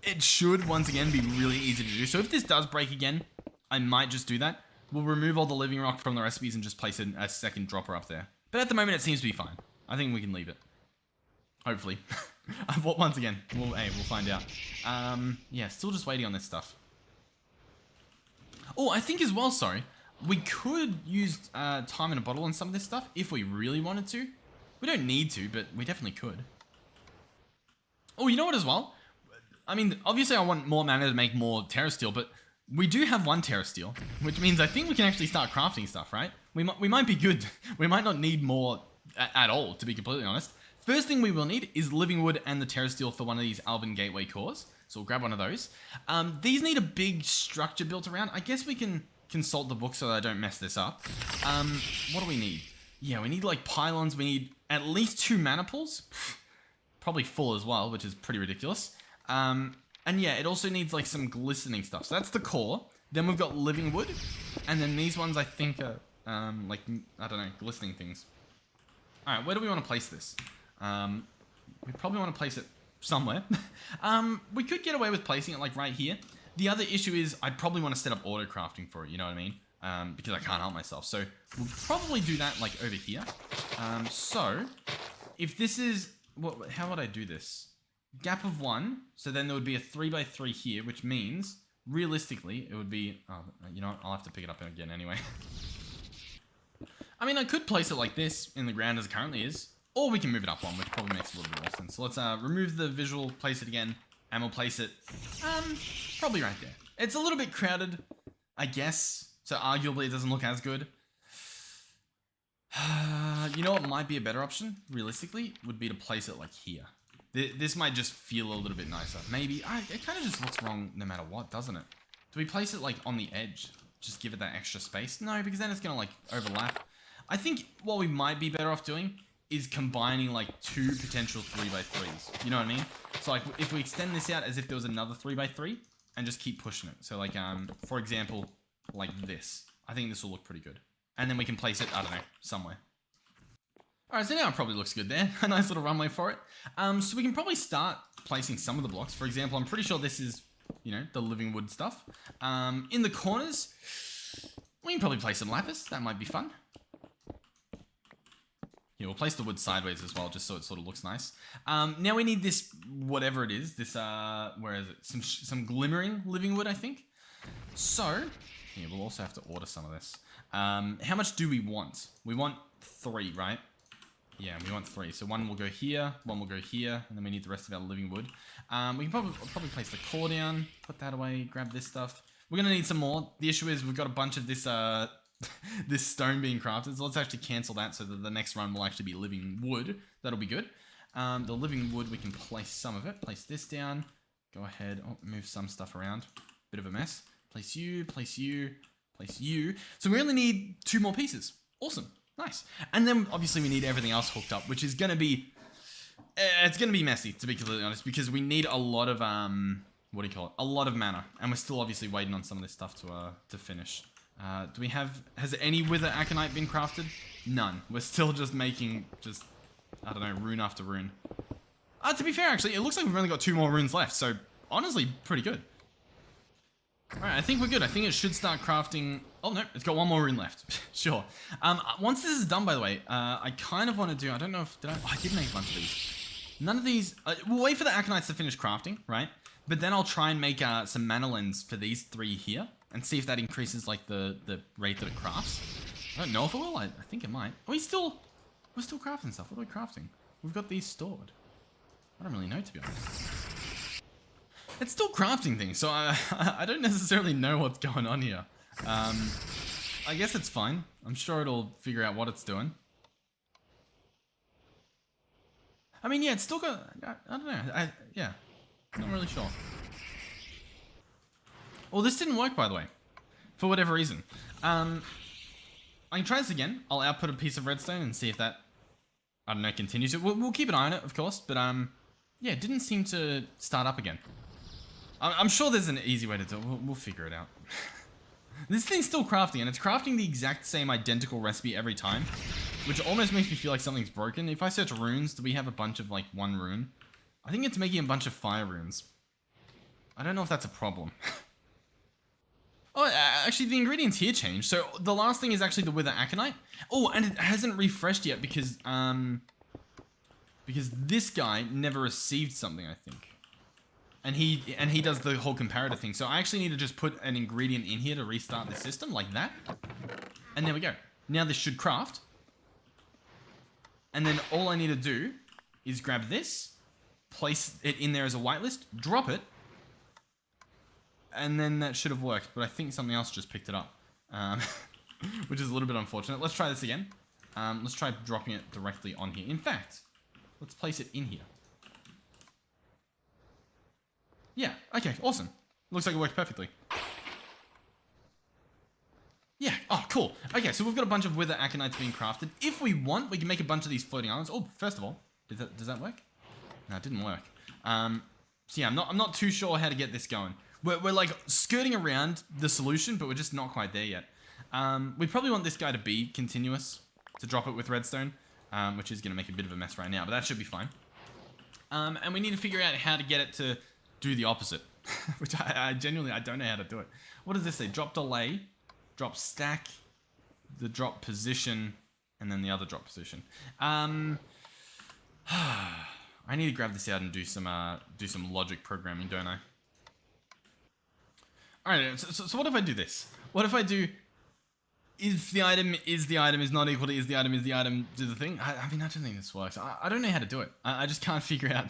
It should, once again, be really easy to do. So if this does break again, I might just do that. We'll remove all the living rock from the recipes and just place a second dropper up there. But at the moment, it seems to be fine. I think we can leave it. Hopefully. Once again, we'll find out. Yeah, still just waiting on this stuff. Oh, I think as well, sorry. We could use time in a bottle on some of this stuff if we really wanted to. We don't need to, but we definitely could. Oh, you know what as well? I mean, obviously I want more mana to make more Terra steel, but we do have one Terra steel, which means I think we can actually start crafting stuff, right? We might be good. We might not need more at all, to be completely honest. First thing we will need is living wood and the Terra steel for one of these Elven gateway cores. So we'll grab one of those. These need a big structure built around. I guess we can consult the book so that I don't mess this up. What do we need? Yeah, we need like pylons. We need at least 2 mana pools. Probably full as well, which is pretty ridiculous. And yeah, it also needs like some glistening stuff. So that's the core. Then we've got living wood. And then these ones I think are like, I don't know, glistening things. Alright, where do we want to place this? We probably want to place it somewhere. We could get away with placing it like right here. The other issue is I'd probably want to set up auto crafting for it, you know what I mean? Because I can't help myself. So we'll probably do that like over here. So if this is, how would I do this? Gap of 1, so then there would be a 3x3 here, which means, realistically, it would be... Oh, you know what? I'll have to pick it up again anyway. I mean, I could place it like this in the ground as it currently is, or we can move it up 1, which probably makes a little bit more sense. So let's remove the visual, place it again, and we'll place it probably right there. It's a little bit crowded, I guess, so arguably it doesn't look as good. You know what might be a better option, realistically, would be to place it like here. This might just feel a little bit nicer. Maybe. It kind of just looks wrong no matter what, doesn't it? Do we place it like on the edge? Just give it that extra space? No, because then it's going to like overlap. I think what we might be better off doing is combining like 2 potential 3x3s. You know what I mean? So like if we extend this out as if there was another 3x3 and just keep pushing it. So like, for example, like this. I think this will look pretty good. And then we can place it, I don't know, somewhere. Alright, so now it probably looks good there. A nice little runway for it. So we can probably start placing some of the blocks. For example, I'm pretty sure this is, you know, the living wood stuff. In the corners, We can probably place some lapis. That might be fun. Yeah, we'll place the wood sideways as well, just so it sort of looks nice. Now we need this, whatever it is, this, where is it? Some glimmering living wood, I think. So, yeah, we'll also have to order some of this. How much do we want? We want 3, right? Yeah, we want 3. So one will go here, one will go here, and then we need the rest of our living wood. We can probably place the core down, put that away, grab this stuff. We're gonna need some more. The issue is we've got a bunch of this, this stone being crafted, so let's actually cancel that so that the next run will actually be living wood. That'll be good. The living wood, we can place some of it. Place this down. Go ahead. Oh, move some stuff around. Bit of a mess. Place you, place you, place you. So we only need 2 more pieces. Awesome. Nice. And then obviously we need everything else hooked up, which is going to be... it's going to be messy, to be completely honest, because we need a lot of... what do you call it? A lot of mana. And we're still obviously waiting on some of this stuff to finish. Do we have... Has any wither aconite been crafted? None. We're still just making I don't know, rune after rune. To be fair, actually, it looks like we've only got 2 more runes left. So, honestly, pretty good. Alright, I think we're good. I think it should start crafting... Oh, no, it's got 1 more rune left. Sure. Once this is done, by the way, I kind of want to do... I don't know if... I did make a bunch of these. None of these... we'll wait for the aconites to finish crafting, right? But then I'll try and make some mana lens for these 3 here. And see if that increases, like, the rate that it crafts. I don't know if it will. I think it might. We're still crafting stuff. What are we crafting? We've got these stored. I don't really know, to be honest. It's still crafting things, so I don't necessarily know what's going on here. I guess it's fine. I'm sure it'll figure out what it's doing. I mean, yeah, it's still got... I don't know. Yeah, not really sure. Well, this didn't work, by the way. For whatever reason. I can try this again. I'll output a piece of redstone and see if that... I don't know, continues it. We'll keep an eye on it, of course, but yeah, it didn't seem to start up again. I'm sure there's an easy way to do it. We'll figure it out. This thing's still crafting, and it's crafting the exact same identical recipe every time, which almost makes me feel like something's broken. If I search runes, do we have a bunch of, like, 1 rune? I think it's making a bunch of fire runes. I don't know if that's a problem. Oh, actually, the ingredients here changed. So the last thing is actually the wither aconite. Oh, and it hasn't refreshed yet because this guy never received something, I think. And he does the whole comparative thing. So I actually need to just put an ingredient in here to restart the system, like that. And there we go. Now this should craft. And then all I need to do is grab this, place it in there as a whitelist, drop it, and then that should have worked. But I think something else just picked it up, which is a little bit unfortunate. Let's try this again. Let's try dropping it directly on here. In fact, let's place it in here. Yeah, okay, awesome. Looks like it worked perfectly. Yeah, oh, cool. Okay, so we've got a bunch of wither aconites being crafted. If we want, we can make a bunch of these floating islands. Oh, first of all, does that work? No, it didn't work. So yeah, I'm not too sure how to get this going. We're like skirting around the solution, but we're just not quite there yet. We probably want this guy to be continuous, to drop it with redstone, which is going to make a bit of a mess right now, but that should be fine. And we need to figure out how to get it to do the opposite, which I genuinely, I don't know how to do it. What does this say? Drop delay, drop stack, the drop position, and then the other drop position. I need to grab this out and do some logic programming, don't I? Alright, so what if I do this? What if I do is the item is not equal to is the item, do the thing? I mean, I don't think this works. I don't know how to do it. I just can't figure out.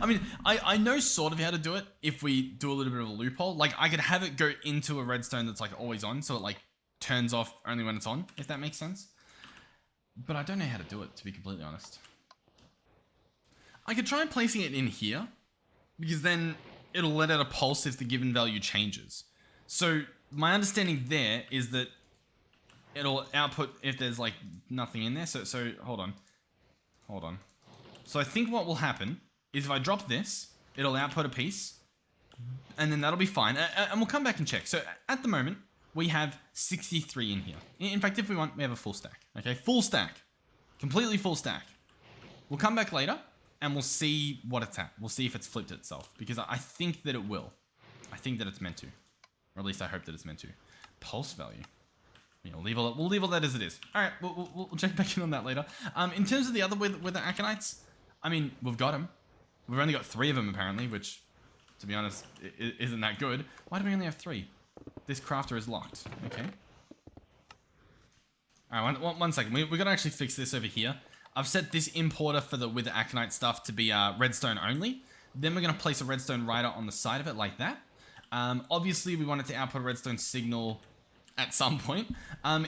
I mean, I know sort of how to do it if we do a little bit of a loophole. Like, I could have it go into a redstone that's, like, always on, so it, like, turns off only when it's on, if that makes sense. But I don't know how to do it, to be completely honest. I could try placing it in here, because then it'll let out a pulse if the given value changes. So, my understanding there is that it'll output if there's, like, nothing in there. So hold on. So I think what will happen is if I drop this, it'll output a piece, and then that'll be fine. And we'll come back and check. So at the moment, we have 63 in here. In fact, if we want, we have a full stack. Okay, full stack. Completely full stack. We'll come back later, and we'll see what it's at. We'll see if it's flipped itself, because I think that it will. I think that it's meant to. Or at least I hope that it's meant to. Pulse value. We'll leave all that as it is. All right, we'll check back in on that later. In terms of the other with the Aconites, I mean, we've got them. We've only got 3 of them apparently, which, to be honest, isn't that good. Why do we only have 3? This crafter is locked. Okay. All right, one second. We're gonna actually fix this over here. I've set this importer with the Aconite stuff to be redstone only. Then we're gonna place a redstone rider on the side of it like that. Obviously, we want it to output a redstone signal at some point.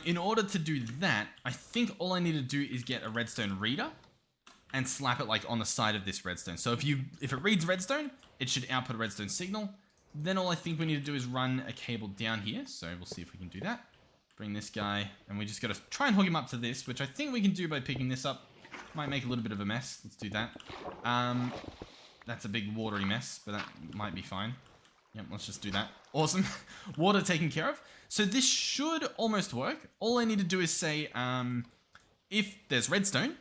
In order to do that, I think all I need to do is get a redstone reader and slap it like on the side of this redstone. So if it reads redstone, it should output a redstone signal. Then all I think we need to do is run a cable down here. So we'll see if we can do that. Bring this guy, and we just got to try and hook him up to this, which I think we can do by picking this up. Might make a little bit of a mess. Let's do that. That's a big watery mess, but that might be fine. Yep, let's just do that. Awesome. Water taken care of. So this should almost work. All I need to do is say, if there's redstone,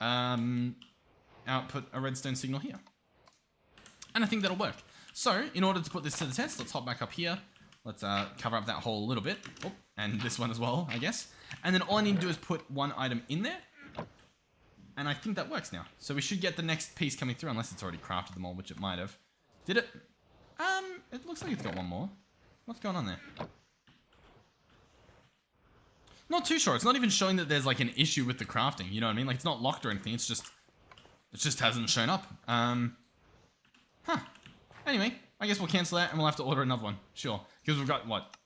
output a redstone signal here. And I think that'll work. So, in order to put this to the test, let's hop back up here. Let's cover up that hole a little bit. Oh, and this one as well, I guess. And then all I need to do is put one item in there. And I think that works now. So we should get the next piece coming through, unless it's already crafted them all, which it might have. Did it? It looks like it's got one more. What's going on there? Not too sure. It's not even showing that there's like an issue with the crafting. You know what I mean? Like it's not locked or anything. It just hasn't shown up. Huh. Anyway, I guess we'll cancel that and we'll have to order another one. Sure. Because we've got, what,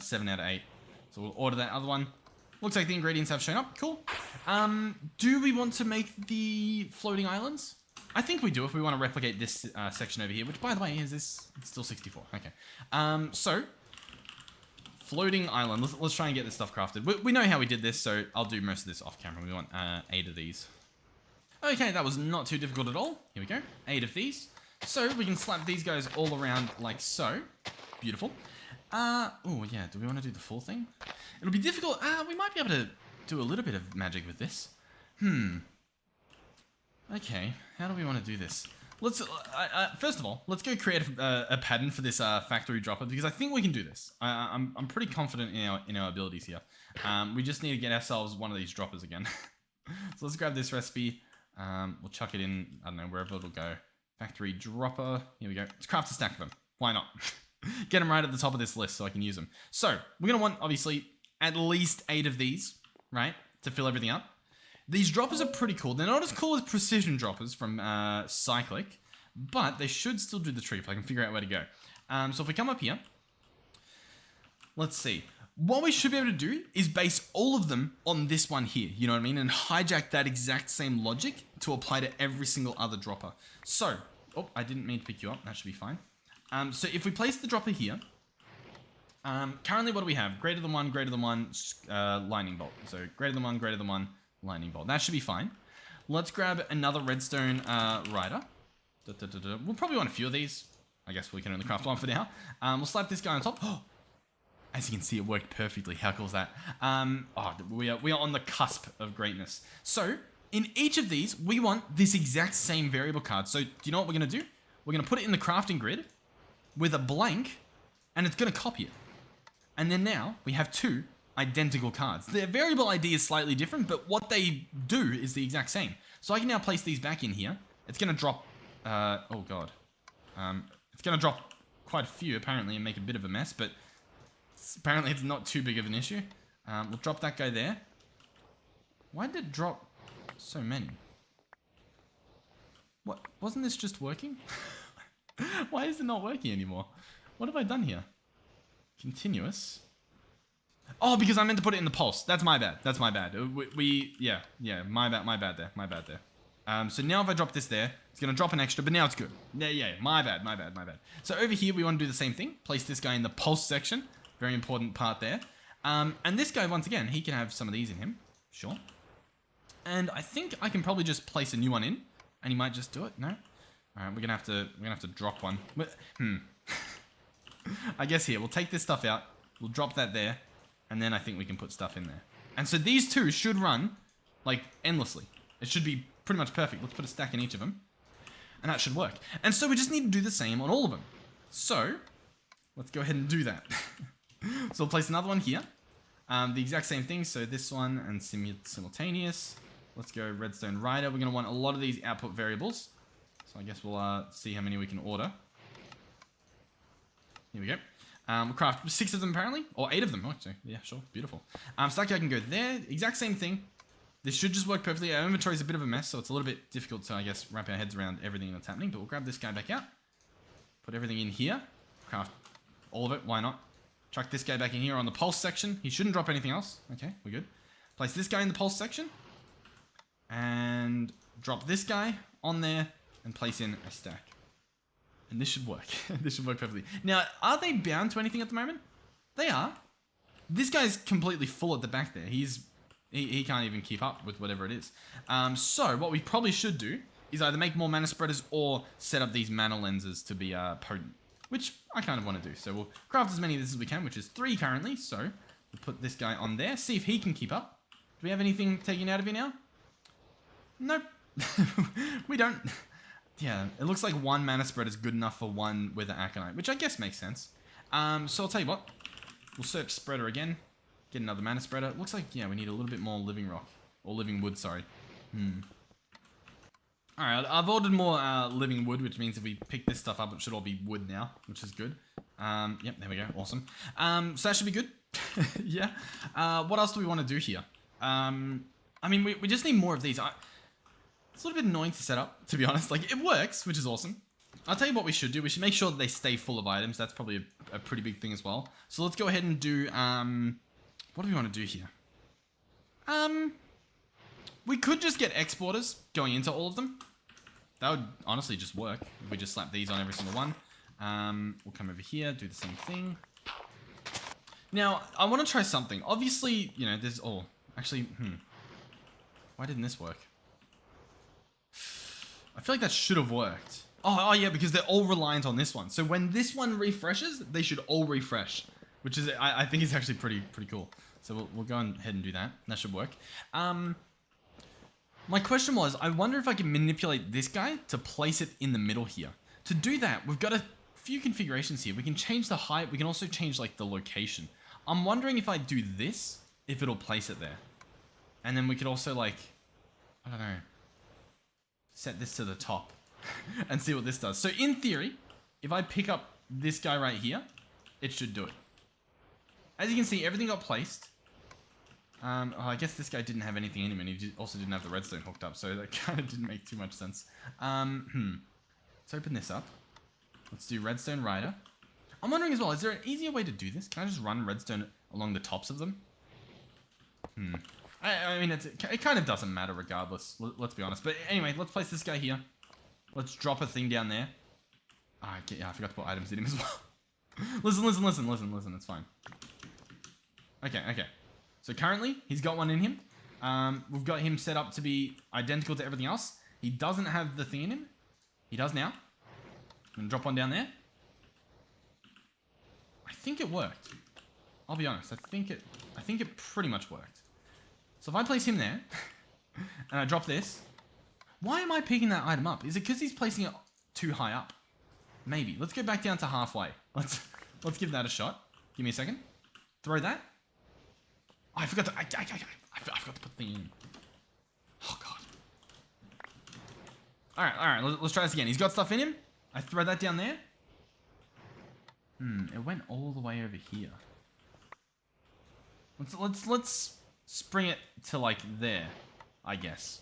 7 out of 8. So we'll order that other one. Looks like the ingredients have shown up. Cool. Do we want to make the floating islands? I think we do if we want to replicate this section over here, which, by the way, is this? It's still 64. Okay. So, floating island. Let's try and get this stuff crafted. We know how we did this, so I'll do most of this off camera. We want 8 of these. Okay, that was not too difficult at all. Here we go. 8 of these. So, we can slap these guys all around like so. Beautiful. Oh, yeah. Do we want to do the full thing? It'll be difficult. We might be able to do a little bit of magic with this. Okay. How do we want to do this? Let's, first of all, let's go create a pattern for this factory dropper, because I think we can do this. I'm pretty confident in our abilities here. We just need to get ourselves one of these droppers again. So let's grab this recipe. We'll chuck it in, I don't know, wherever it'll go. Factory dropper. Here we go. Let's craft a stack of them. Why not? Get them right at the top of this list so I can use them. So, we're going to want, obviously, at least 8 of these, right? To fill everything up. These droppers are pretty cool. They're not as cool as precision droppers from Cyclic, but they should still do the trick if I can figure out where to go. So if we come up here, let's see. What we should be able to do is base all of them on this one here, you know what I mean? And hijack that exact same logic to apply to every single other dropper. So, oh, I didn't mean to pick you up. That should be fine. So if we place the dropper here, currently what do we have? Greater than 1, lightning bolt. So greater than 1, lightning bolt. That should be fine. Let's grab another redstone rider. We'll probably want a few of these. I guess we can only craft one for now. We'll slap this guy on top. Oh, as you can see, it worked perfectly. How cool is that? We are on the cusp of greatness. So in each of these, we want this exact same variable card. So do you know what we're going to do? We're going to put it in the crafting grid with a blank, and it's going to copy it. And then now we have 2 identical cards. Their variable ID is slightly different, but what they do is the exact same. So I can now place these back in here. It's going to drop, oh god. It's going to drop quite a few apparently and make a bit of a mess, but apparently it's not too big of an issue. We'll drop that guy there. Why did it drop so many? What? Wasn't this just working? Why is it not working anymore? What have I done here? Continuous. Oh, because I meant to put it in the pulse. That's my bad. That's my bad. Yeah, my bad there. So now if I drop this there, it's going to drop an extra, but now it's good. Yeah, my bad. So over here, we want to do the same thing. Place this guy in the pulse section. Very important part there. And this guy, once again, he can have some of these in him. Sure. And I think I can probably just place a new one in, and he might just do it. No? All right, we're gonna have to drop one. I guess here we'll take this stuff out. We'll drop that there, and then I think we can put stuff in there. And so these 2 should run like endlessly. It should be pretty much perfect. Let's put a stack in each of them, and that should work. And so we just need to do the same on all of them. So let's go ahead and do that. So we'll place another one here. The exact same thing, so this one and simultaneous. Let's go redstone rider. We're going to want a lot of these output variables. So I guess we'll see how many we can order. Here we go. We'll craft 6 of them apparently, or 8 of them. Oh, actually, yeah, sure, beautiful. So that guy can go there. Exact same thing. This should just work perfectly. Our inventory is a bit of a mess, so it's a little bit difficult to, I guess, wrap our heads around everything that's happening. But we'll grab this guy back out. Put everything in here. Craft all of it. Why not? Chuck this guy back in here on the pulse section. He shouldn't drop anything else. Okay, we're good. Place this guy in the pulse section. And drop this guy on there and place in a stack. And this should work. This should work perfectly. Now, are they bound to anything at the moment? They are. This guy's completely full at the back there. He can't even keep up with whatever it is. So what we probably should do is either make more mana spreaders or set up these mana lenses to be potent, which I kind of want to do. So we'll craft as many of this as we can, which is 3 currently. So we'll put this guy on there, see if he can keep up. Do we have anything taken out of here now? Nope. We don't. Yeah, it looks like 1 mana spread is good enough for 1 with an Aconite, which I guess makes sense. So I'll tell you what. We'll search spreader again. Get another mana spreader. Looks like, yeah, we need a little bit more living rock. Or living wood, sorry. Alright, I've ordered more living wood, which means if we pick this stuff up, it should all be wood now, which is good. Yep, there we go. Awesome. So that should be good. Yeah. What else do we want to do here? I mean, we just need more of these. It's a little bit annoying to set up, to be honest. Like, it works, which is awesome. I'll tell you what we should do. We should make sure that they stay full of items. That's probably a pretty big thing as well. So let's go ahead and do, what do we want to do here? We could just get exporters going into all of them. That would honestly just work if we just slap these on every single one. We'll come over here, do the same thing. Now, I want to try something. Obviously, you know, there's... Oh, actually, why didn't this work? I feel like that should have worked. Oh, yeah, because they're all reliant on this one. So when this one refreshes, they should all refresh. Which is, I think is actually pretty cool. So we'll go ahead and do that. That should work. My question was, I wonder if I can manipulate this guy to place it in the middle here. To do that, we've got a few configurations here. We can change the height. We can also change, like, the location. I'm wondering if I do this, if it'll place it there. And then we could also, like, I don't know, set this to the top and see what this does. So in theory, if I pick up this guy right here, it should do it. As you can see, everything got placed. Oh, I guess this guy didn't have anything in him, and he also didn't have the redstone hooked up, so that kind of didn't make too much sense. Let's open this up. Let's do redstone rider. I'm wondering as well, is there an easier way to do this? Can I just run redstone along the tops of them? I mean, it kind of doesn't matter regardless, let's be honest. But anyway, let's place this guy here. Let's drop a thing down there. Yeah, I forgot to put items in him as well. Listen, it's fine. Okay. So currently, he's got one in him. We've got him set up to be identical to everything else. He doesn't have the thing in him. He does now. I'm gonna drop one down there. I think it worked. I'll be honest. I think it pretty much worked. So if I place him there, and I drop this, why am I picking that item up? Is it because he's placing it too high up? Maybe. Let's go back down to halfway. Let's give that a shot. Give me a second. Throw that. Oh, I forgot to put the thing in. Oh god. Alright, let's try this again. He's got stuff in him. I throw that down there. It went all the way over here. Let's spring it to like there, I guess.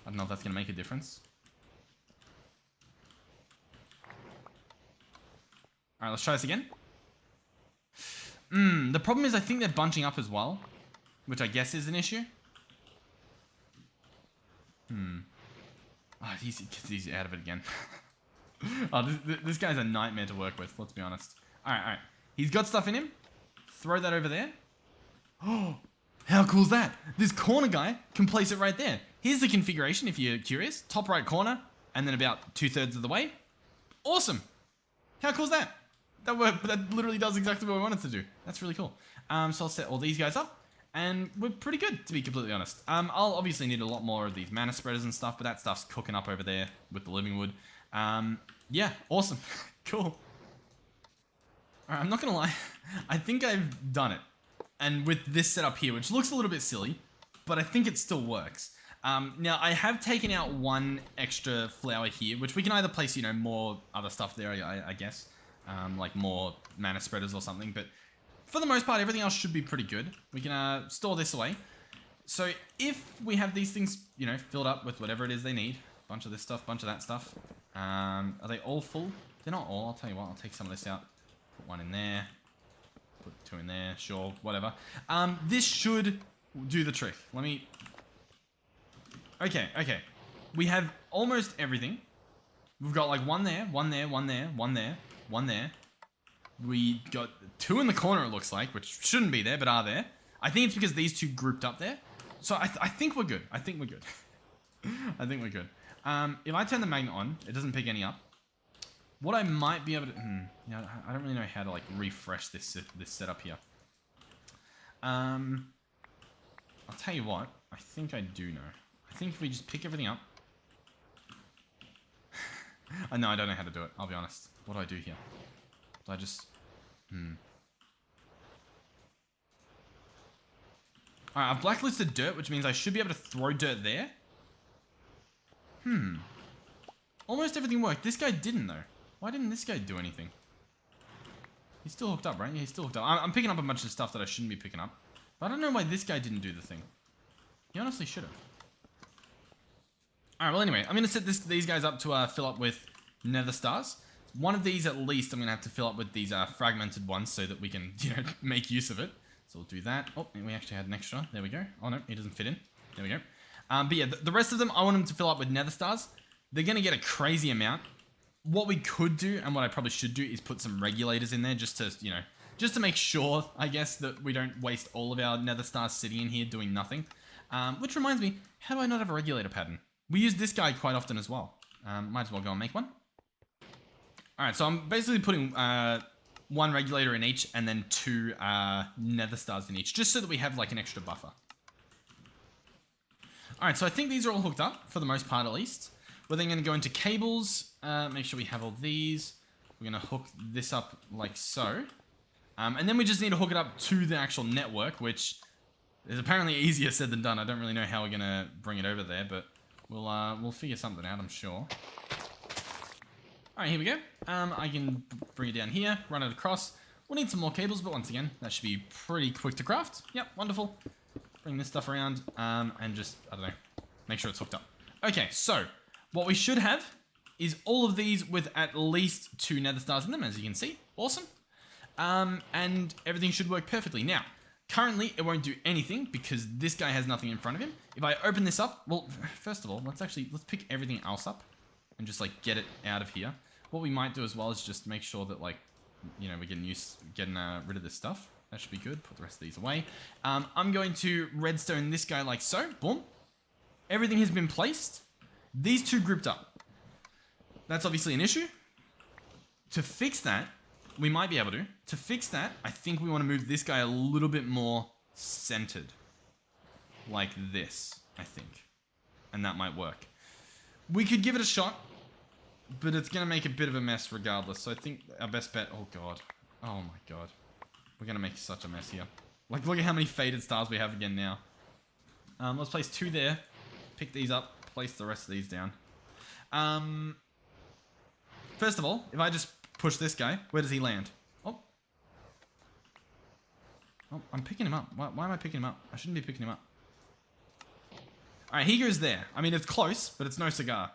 I don't know if that's gonna make a difference. Alright, let's try this again. The problem is I think they're bunching up as well, which I guess is an issue. Oh, he's out of it again. Oh, this guy's a nightmare to work with, let's be honest. Alright. He's got stuff in him. Throw that over there. Oh, how cool is that? This corner guy can place it right there. Here's the configuration if you're curious. Top right corner, and then about 2/3 of the way. Awesome. How cool is that? That literally does exactly what we wanted to do. That's really cool. So I'll set all these guys up, and we're pretty good, to be completely honest. I'll obviously need a lot more of these mana spreaders and stuff, but that stuff's cooking up over there with the living wood. Yeah, awesome. Cool. Alright, I'm not gonna lie. I think I've done it. and with this setup here, which looks a little bit silly, but I think it still works. Now, I have taken out one extra flower here, which we can either place, you know, more other stuff there, I guess. Like more mana spreaders or something, but for the most part, everything else should be pretty good. We can store this away. So if we have these things, you know, filled up with whatever it is they need, bunch of this stuff, bunch of that stuff, are they all full? They're not all. I'll tell you what, I'll take some of this out, put one in there, put two in there, sure, whatever. This should do the trick. Let me... Okay. We have almost everything. We've got like one there, one there, one there, one there, one there. We got two in the corner, it looks like, which shouldn't be there, but are there. I think it's because these two grouped up there. So I think we're good. I think we're good. I think we're good. If I turn the magnet on, it doesn't pick any up. What I might be able to... yeah, I don't really know how to like refresh this setup here. I'll tell you what. I think I do know. I think if we just pick everything up... No, I don't know how to do it. I'll be honest. What do I do here? Do I just... Alright, I've blacklisted dirt, which means I should be able to throw dirt there. Almost everything worked. This guy didn't, though. Why didn't this guy do anything? He's still hooked up, right? Yeah, he's still hooked up. I'm picking up a bunch of stuff that I shouldn't be picking up. But I don't know why this guy didn't do the thing. He honestly should have. Alright, well anyway, I'm going to set these guys up to fill up with nether stars. One of these at least I'm going to have to fill up with these fragmented ones so that we can, you know, make use of it. So we'll do that. Oh, we actually had an extra. There we go. Oh no, he doesn't fit in. There we go. But yeah, the rest of them, I want them to fill up with nether stars. They're going to get a crazy amount. What we could do, and what I probably should do, is put some regulators in there just to, you know, just to make sure, I guess, that we don't waste all of our nether stars sitting in here doing nothing. Which reminds me, how do I not have a regulator pattern? We use this guy quite often as well. Might as well go and make one. Alright, so I'm basically putting one regulator in each and then two nether stars in each, just so that we have like an extra buffer. Alright, so I think these are all hooked up, for the most part at least. We're then going to go into cables, make sure we have all these. We're going to hook this up like so. And then we just need to hook it up to the actual network, which is apparently easier said than done. I don't really know how we're going to bring it over there, but we'll figure something out, I'm sure. Alright, here we go. I can bring it down here, run it across. We'll need some more cables, but once again, that should be pretty quick to craft. Yep, wonderful. Bring this stuff around, and just, I don't know, make sure it's hooked up. Okay, so, what we should have is all of these with at least 2 nether stars in them, as you can see. Awesome. And everything should work perfectly. Now, currently, it won't do anything because this guy has nothing in front of him. If I open this up, well, first of all, let's pick everything else up and just, like, get it out of here. What we might do as well is just make sure that, like, you know, we're getting rid of this stuff. That should be good. Put the rest of these away. I'm going to redstone this guy like so. Boom. Everything has been placed. These two grouped up. That's obviously an issue. To fix that, we might be able to. To fix that, I think we want to move this guy a little bit more centered. Like this, I think. And that might work. We could give it a shot, but it's going to make a bit of a mess regardless. So I think our best bet... Oh, God. Oh, my God. We're going to make such a mess here. Like, look at how many faded stars we have again now. Let's place 2 there. Pick these up. Place the rest of these down. First of all, if I just push this guy, where does he land? Oh. Oh, I'm picking him up. Why am I picking him up? I shouldn't be picking him up. Alright, he goes there. I mean, it's close, but it's no cigar.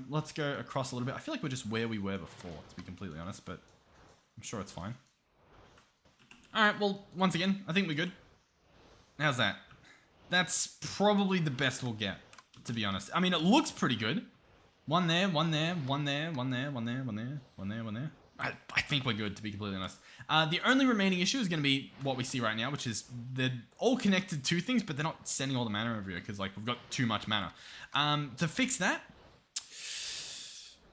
Let's go across a little bit. I feel like we're just where we were before, to be completely honest, but I'm sure it's fine. Alright, well, once again, I think we're good. How's that? That's probably the best we'll get, to be honest. I mean, it looks pretty good. One there, one there, one there, one there, one there, one there, one there, one there. I think we're good, to be completely honest. The only remaining issue is going to be what we see right now, which is they're all connected to things, but they're not sending all the mana over here, because, like, we've got too much mana. To fix that,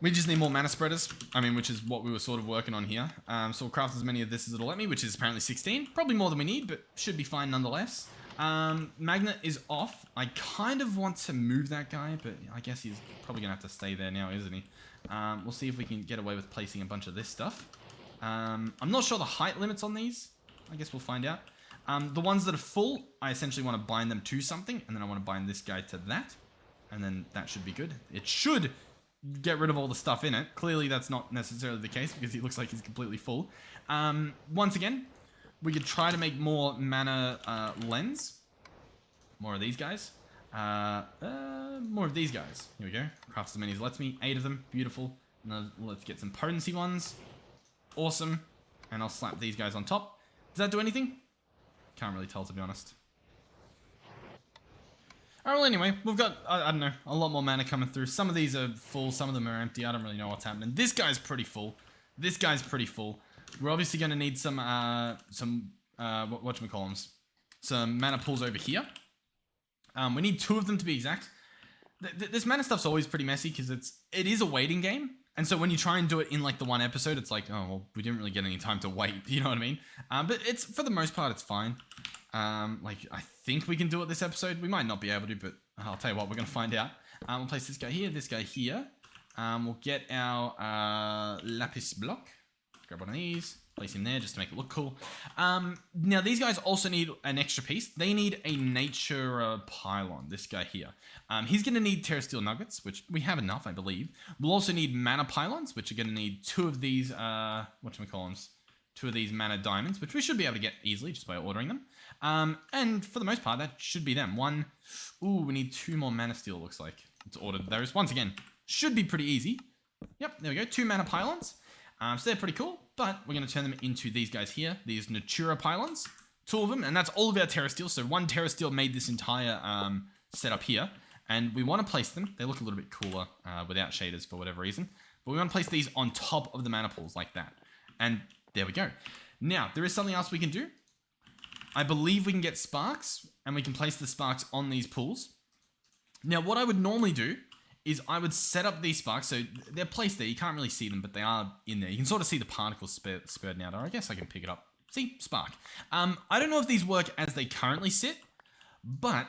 we just need more mana spreaders. I mean, which is what we were sort of working on here. So we'll craft as many of this as it'll let me, which is apparently 16. Probably more than we need, but should be fine nonetheless. Magnet is off. I kind of want to move that guy, but I guess he's probably going to have to stay there now, isn't he? We'll see if we can get away with placing a bunch of this stuff. I'm not sure the height limits on these. I guess we'll find out. The ones that are full, I essentially want to bind them to something, and then I want to bind this guy to that, and then that should be good. It should get rid of all the stuff in it. Clearly that's not necessarily the case because he looks like he's completely full. Once again, we could try to make more mana lens. More of these guys. More of these guys. Here we go. Craft as many as lets me. 8 of them. Beautiful. Now let's get some potency ones. Awesome. And I'll slap these guys on top. Does that do anything? Can't really tell, to be honest. Alright, well anyway, we've got, I don't know, a lot more mana coming through. Some of these are full, some of them are empty. I don't really know what's happening. This guy's pretty full. This guy's pretty full. We're obviously going to need some whatchamacallums? Some mana pools over here. We need 2 of them to be exact. This mana stuff's always pretty messy because it is a waiting game. And so when you try and do it in like the one episode, it's like, oh, well, we didn't really get any time to wait. You know what I mean? But it's, for the most part, it's fine. Like, I think we can do it this episode. We might not be able to, but I'll tell you what, we're going to find out. We'll place this guy here. We'll get our lapis block. Grab one of these. Place him there just to make it look cool. Now, these guys also need an extra piece. They need a nature pylon, this guy here. He's going to need Terra Steel Nuggets, which we have enough, I believe. We'll also need mana pylons, which are going to need 2 of these, whatchamacallums? 2 of these mana diamonds, which we should be able to get easily just by ordering them. And for the most part, that should be them. Ooh, we need 2 more mana steel, looks like. Let's order those. Once again, should be pretty easy. Yep, there we go. 2 mana pylons. So they're pretty cool, but we're going to turn them into these guys here, these Natura pylons, 2 of them, and that's all of our Terra Steel. So 1 Terra Steel made this entire setup here, and we want to place them. They look a little bit cooler without shaders for whatever reason, but we want to place these on top of the mana pools like that, and there we go. Now, there is something else we can do. I believe we can get sparks, and we can place the sparks on these pools. Now, what I would normally do is I would set up these sparks, so they're placed there, you can't really see them, but they are in there. You can sort of see the particles spurting out, or I guess I can pick it up. See? Spark. I don't know if these work as they currently sit, but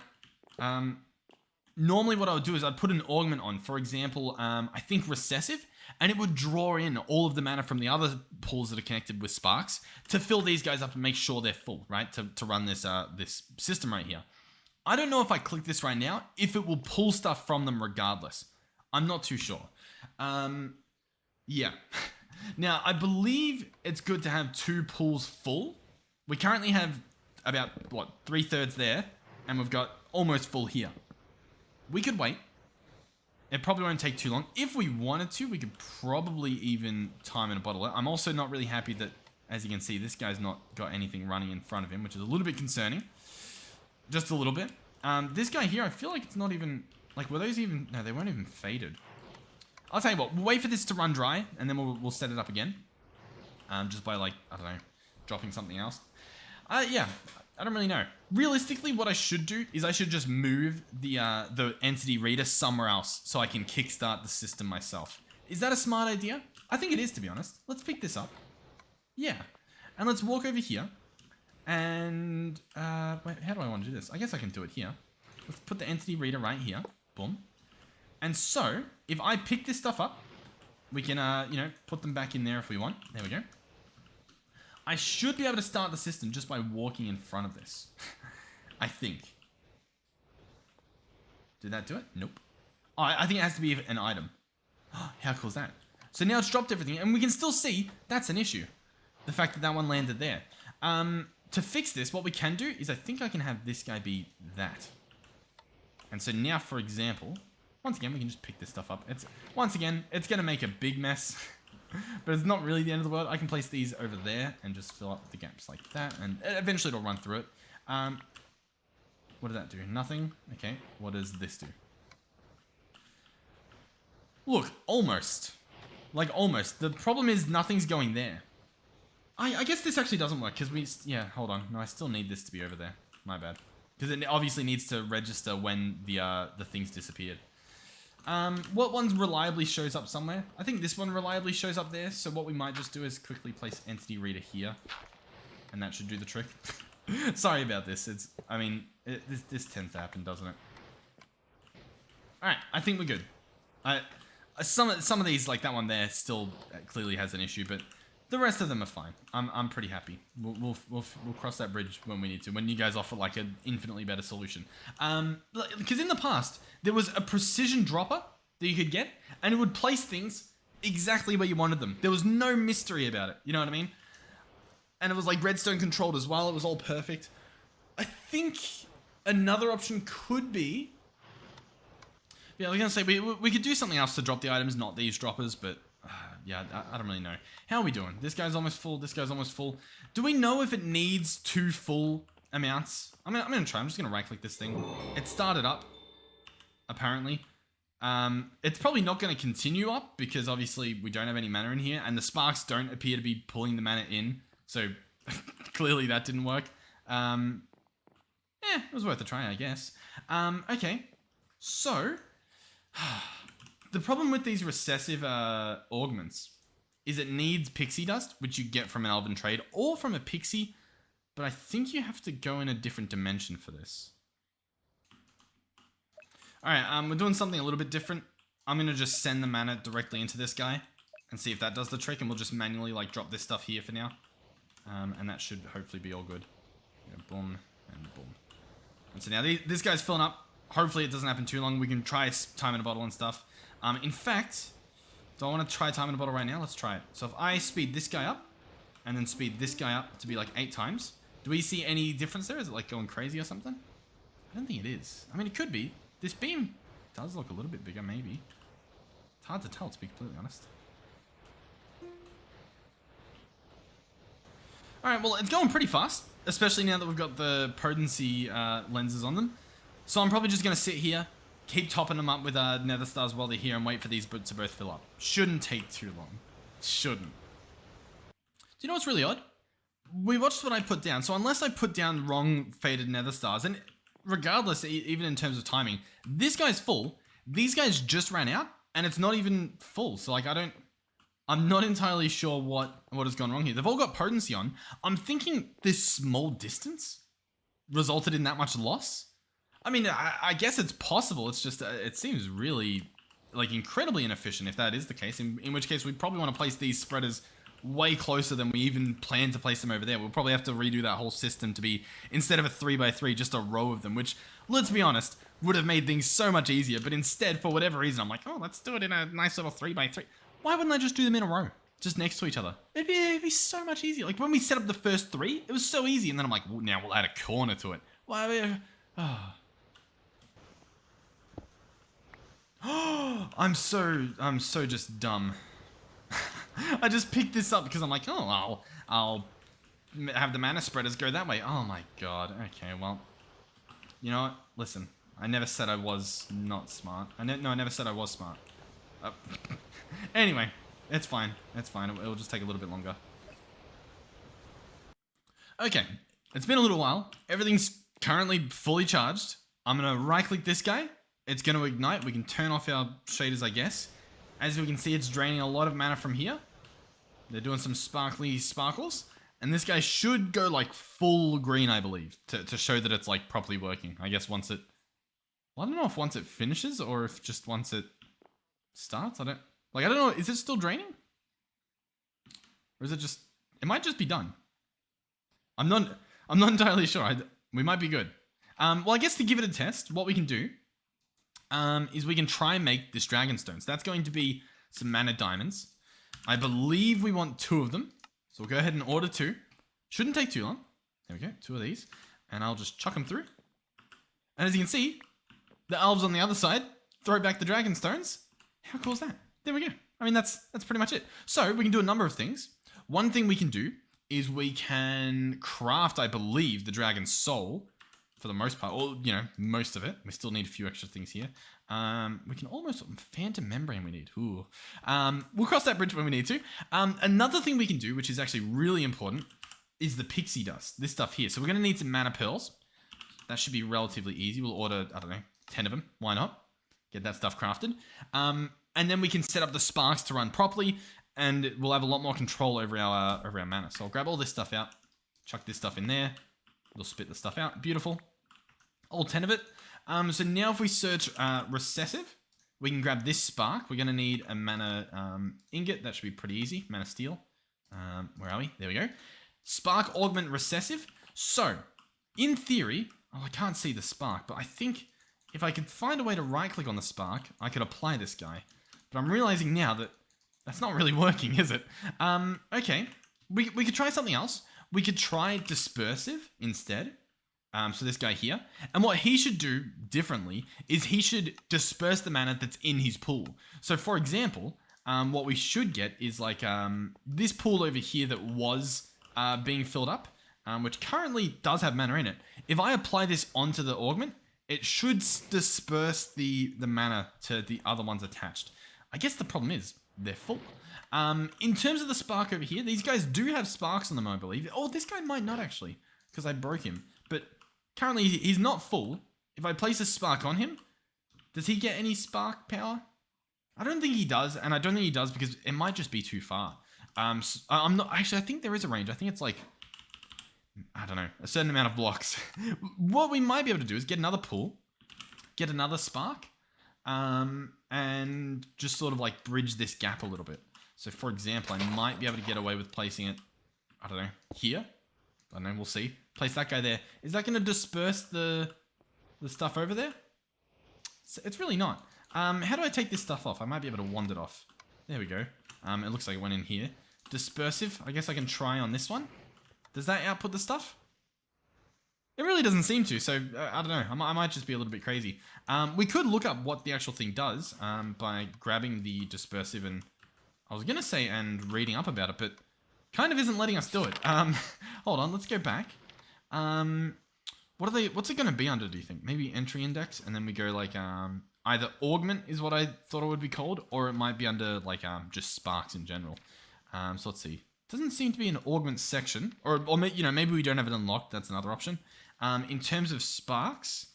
normally what I would do is I'd put an augment on, for example, I think recessive, and it would draw in all of the mana from the other pools that are connected with sparks to fill these guys up and make sure they're full, right, to run this system right here. I don't know if I click this right now, if it will pull stuff from them regardless. I'm not too sure. Yeah. Now, I believe it's good to have 2 pools full. We currently have about, 3/3 there, and we've got almost full here. We could wait. It probably won't take too long. If we wanted to, we could probably even time in a bottle. I'm also not really happy that, as you can see, this guy's not got anything running in front of him, which is a little bit concerning. Just a little bit. This guy here, I feel like it's not even... Like, were those even... No, they weren't even faded. I'll tell you what. We'll wait for this to run dry, and then we'll set it up again. Just by, like, I don't know, dropping something else. Yeah, I don't really know. Realistically, what I should do is I should just move the entity reader somewhere else so I can kickstart the system myself. Is that a smart idea? I think it is, to be honest. Let's pick this up. Yeah. And let's walk over here. And, wait, how do I want to do this? I guess I can do it here. Let's put the entity reader right here. Boom. And so, if I pick this stuff up, we can, you know, put them back in there if we want. There we go. I should be able to start the system just by walking in front of this. I think. Did that do it? Nope. Oh, I think it has to be an item. How cool is that? So now it's dropped everything, and we can still see that's an issue. The fact that that one landed there. To fix this, what we can do is I think I can have this guy be that. And so now, for example, once again, we can just pick this stuff up. Once again, it's going to make a big mess, but it's not really the end of the world. I can place these over there and just fill up the gaps like that, and eventually it'll run through it. What did that do? Nothing? Okay, what does this do? Look, almost. Like, almost. The problem is nothing's going there. I guess this actually doesn't work, because yeah, hold on. No, I still need this to be over there. My bad. Because it obviously needs to register when the things disappeared. What one reliably shows up somewhere? I think this one reliably shows up there, so what we might just do is quickly place entity reader here. And that should do the trick. Sorry about this. This tends to happen, doesn't it? Alright, I think we're good. Some of these, like that one there, still clearly has an issue, but The rest of them are fine. I'm pretty happy. We'll cross that bridge when we need to. When you guys offer like an infinitely better solution. Because in the past there was a precision dropper that you could get, and it would place things exactly where you wanted them. There was no mystery about it. You know what I mean? And it was like redstone controlled as well. It was all perfect. I think another option could be. Yeah, we're gonna say we could do something else to drop the items, not these droppers, but. Yeah, I don't really know. How are we doing? This guy's almost full. This guy's almost full. Do we know if it needs 2 full amounts? I'm gonna try. I'm just gonna right-click this thing. It started up, apparently. It's probably not gonna continue up because obviously we don't have any mana in here, and the sparks don't appear to be pulling the mana in. So clearly that didn't work. Yeah, it was worth a try, I guess. Okay, so. The problem with these recessive augments is it needs pixie dust, which you get from an elven trade or from a pixie, but I think you have to go in a different dimension for this. Alright, we're doing something a little bit different. I'm going to just send the mana directly into this guy and see if that does the trick, and we'll just manually like drop this stuff here for now. And that should hopefully be all good. Yeah, boom and boom. And so now this guy's filling up. Hopefully it doesn't happen too long. We can try time in a bottle and stuff. In fact, do I want to try time in a bottle right now? Let's try it. So if I speed this guy up, and then speed this guy up to be like 8 times, do we see any difference there? Is it like going crazy or something? I don't think it is. I mean, it could be. This beam does look a little bit bigger, maybe. It's hard to tell, to be completely honest. Alright, well, it's going pretty fast, especially now that we've got the potency lenses on them. So I'm probably just going to sit here, keep topping them up with nether stars while they're here, and wait for these to both fill up. Shouldn't take too long. Shouldn't. Do you know what's really odd? We watched what I put down, so unless I put down wrong faded nether stars, and regardless, even in terms of timing, this guy's full, these guys just ran out, and it's not even full, so like I'm not entirely sure what has gone wrong here. They've all got potency on. I'm thinking this small distance resulted in that much loss. I mean, I guess it's possible. It's just, it seems really, like, incredibly inefficient if that is the case. In which case, we'd probably want to place these spreaders way closer than we even planned to place them over there. We'll probably have to redo that whole system to be, instead of a 3x3, just a row of them, which, let's be honest, would have made things so much easier. But instead, for whatever reason, I'm like, oh, let's do it in a nice little 3x3. Why wouldn't I just do them in a row? Just next to each other. It'd be so much easier. Like, when we set up the first 3, it was so easy. And then I'm like, well, now we'll add a corner to it. Why? I'm so just dumb. I just picked this up because I'm like, oh, I'll have the mana spreaders go that way. Oh my god. Okay, well, you know what? Listen, I never said I was not smart. I never said I was smart. Anyway, it's fine. It's fine. It'll just take a little bit longer. Okay, it's been a little while. Everything's currently fully charged. I'm gonna right-click this guy. It's going to ignite. We can turn off our shaders, I guess. As we can see, it's draining a lot of mana from here. They're doing some sparkly sparkles. And this guy should go like full green, I believe, to show that it's like properly working. I guess once it... Well, I don't know if once it finishes or if just once it starts. I don't know. Is it still draining? Or is it just... It might just be done. I'm not entirely sure. We might be good. Well, I guess to give it a test, what we can do... is we can try and make this Dragonstone. So that's going to be some mana diamonds. I believe we want 2 of them. So we'll go ahead and order 2. Shouldn't take too long. There we go, 2 of these. And I'll just chuck them through. And as you can see, the elves on the other side throw back the Dragonstones. How cool is that? There we go. I mean, that's pretty much it. So we can do a number of things. One thing we can do is we can craft, I believe, the Dragon Soul. For the most part, or, you know, most of it. We still need a few extra things here. We can almost... Phantom Membrane we need. Ooh. We'll cross that bridge when we need to. Another thing we can do, which is actually really important, is the pixie dust. This stuff here. So we're going to need some mana pearls. That should be relatively easy. We'll order, I don't know, 10 of them. Why not? Get that stuff crafted. And then we can set up the sparks to run properly, and we'll have a lot more control over our mana. So I'll grab all this stuff out. Chuck this stuff in there. We'll spit the stuff out. Beautiful. All 10 of it. So now if we search recessive, we can grab this spark. We're going to need a mana ingot. That should be pretty easy. Mana steel. Where are we? There we go. Spark Augment Recessive. So, in theory, oh, I can't see the spark, but I think if I could find a way to right-click on the spark, I could apply this guy. But I'm realizing now that that's not really working, is it? Okay. We could try something else. We could try Dispersive instead. So this guy here. And what he should do differently is he should disperse the mana that's in his pool. So for example, what we should get is like this pool over here that was being filled up, which currently does have mana in it. If I apply this onto the augment, it should disperse the mana to the other ones attached. I guess the problem is they're full. In terms of the spark over here, these guys do have sparks on them, I believe. Oh, this guy might not actually, because I broke him. But currently he's not full. If I place a spark on him, does he get any spark power? I don't think he does, and I don't think he does because it might just be too far. So I'm not actually. I think there is a range. I think it's like, I don't know, a certain amount of blocks. What we might be able to do is get another pool, get another spark, and just sort of like bridge this gap a little bit. So for example, I might be able to get away with placing it, I don't know, here. I don't know, we'll see. Place that guy there. Is that going to disperse the stuff over there? It's really not. How do I take this stuff off? I might be able to wand it off. There we go. It looks like it went in here. Dispersive, I guess I can try on this one. Does that output the stuff? It really doesn't seem to, so I don't know. I might just be a little bit crazy. We could look up what the actual thing does by grabbing the dispersive and, I was going to say, and reading up about it, but kind of isn't letting us do it. Hold on, let's go back. What's it going to be under, do you think? Maybe entry index, and then we go like, either augment is what I thought it would be called, or it might be under like, just sparks in general. So let's see. Doesn't seem to be an augment section, or you know, maybe we don't have it unlocked. That's another option. In terms of sparks,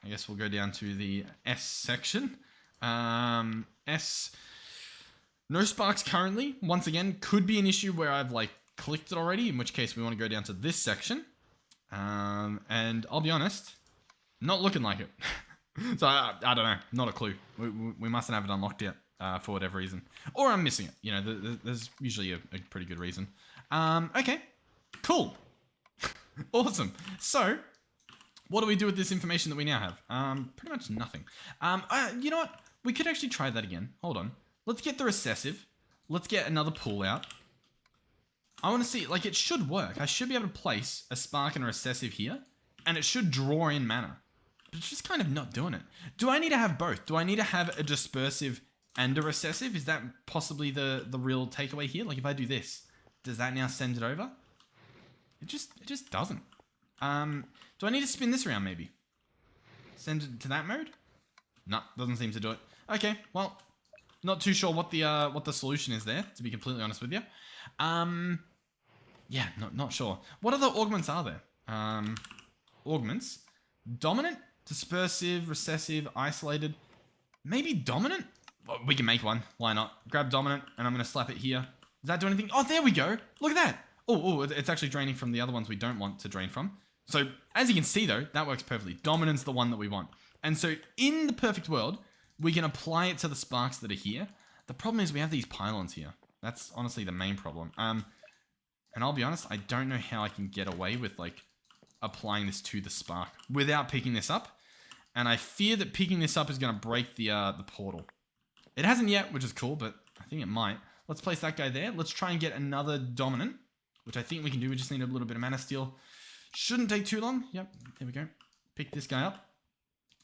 I guess we'll go down to the S section. S, no sparks currently. Once again, could be an issue where I've like clicked it already, in which case we want to go down to this section. And I'll be honest, not looking like it. So I don't know, not a clue. We mustn't have it unlocked yet. For whatever reason. Or I'm missing it. You know, there's usually a pretty good reason. Okay. Cool. Awesome. So, what do we do with this information that we now have? Pretty much nothing. You know what? We could actually try that again. Hold on. Let's get the recessive. Let's get another pool out. I want to see, like, it should work. I should be able to place a spark and a recessive here, and it should draw in mana. But it's just kind of not doing it. Do I need to have both? Do I need to have a dispersive and a recessive? Is that possibly the real takeaway here? Like if I do this, does that now send it over? It just doesn't. Do I need to spin this around maybe? Send it to that mode? No, doesn't seem to do it. Okay, well, not too sure what the solution is there, to be completely honest with you. Yeah, not sure. What other augments are there? Augments. Dominant, dispersive, recessive, isolated. Maybe dominant? We can make one. Why not? Grab dominant, and I'm going to slap it here. Does that do anything? Oh, there we go. Look at that. Oh, it's actually draining from the other ones we don't want to drain from. So, as you can see, though, that works perfectly. Dominant's the one that we want. And so, in the perfect world, we can apply it to the sparks that are here. The problem is we have these pylons here. That's honestly the main problem. And I'll be honest, I don't know how I can get away with, like, applying this to the spark without picking this up. And I fear that picking this up is going to break the portal. It hasn't yet, which is cool, but I think it might. Let's place that guy there. Let's try and get another dominant, which I think we can do. We just need a little bit of mana steel. Shouldn't take too long. Yep, there we go. Pick this guy up.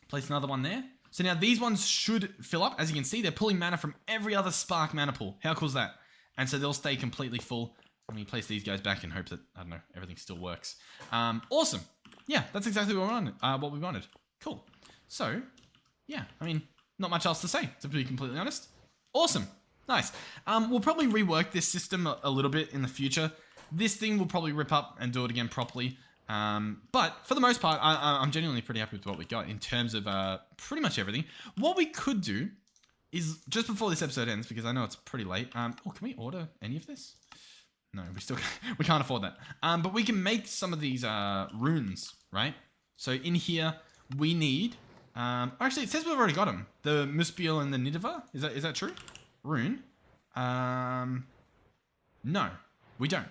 Place another one there. So now these ones should fill up. As you can see, they're pulling mana from every other spark mana pool. How cool is that? And so they'll stay completely full. And we place these guys back in hopes that, I don't know, everything still works. Awesome. Yeah, that's exactly what we wanted. Cool. So, yeah, I mean, not much else to say, to be completely honest. Awesome. Nice. We'll probably rework this system a little bit in the future. This thing will probably rip up and do it again properly. But for the most part, I'm genuinely pretty happy with what we got in terms of pretty much everything. What we could do is, just before this episode ends, because I know it's pretty late. Can we order any of this? No, we can't afford that. But we can make some of these runes, right? So in here, we need... actually, it says we've already got them. The Muspel and the Nidavellir. Is that true? Rune. No. We don't.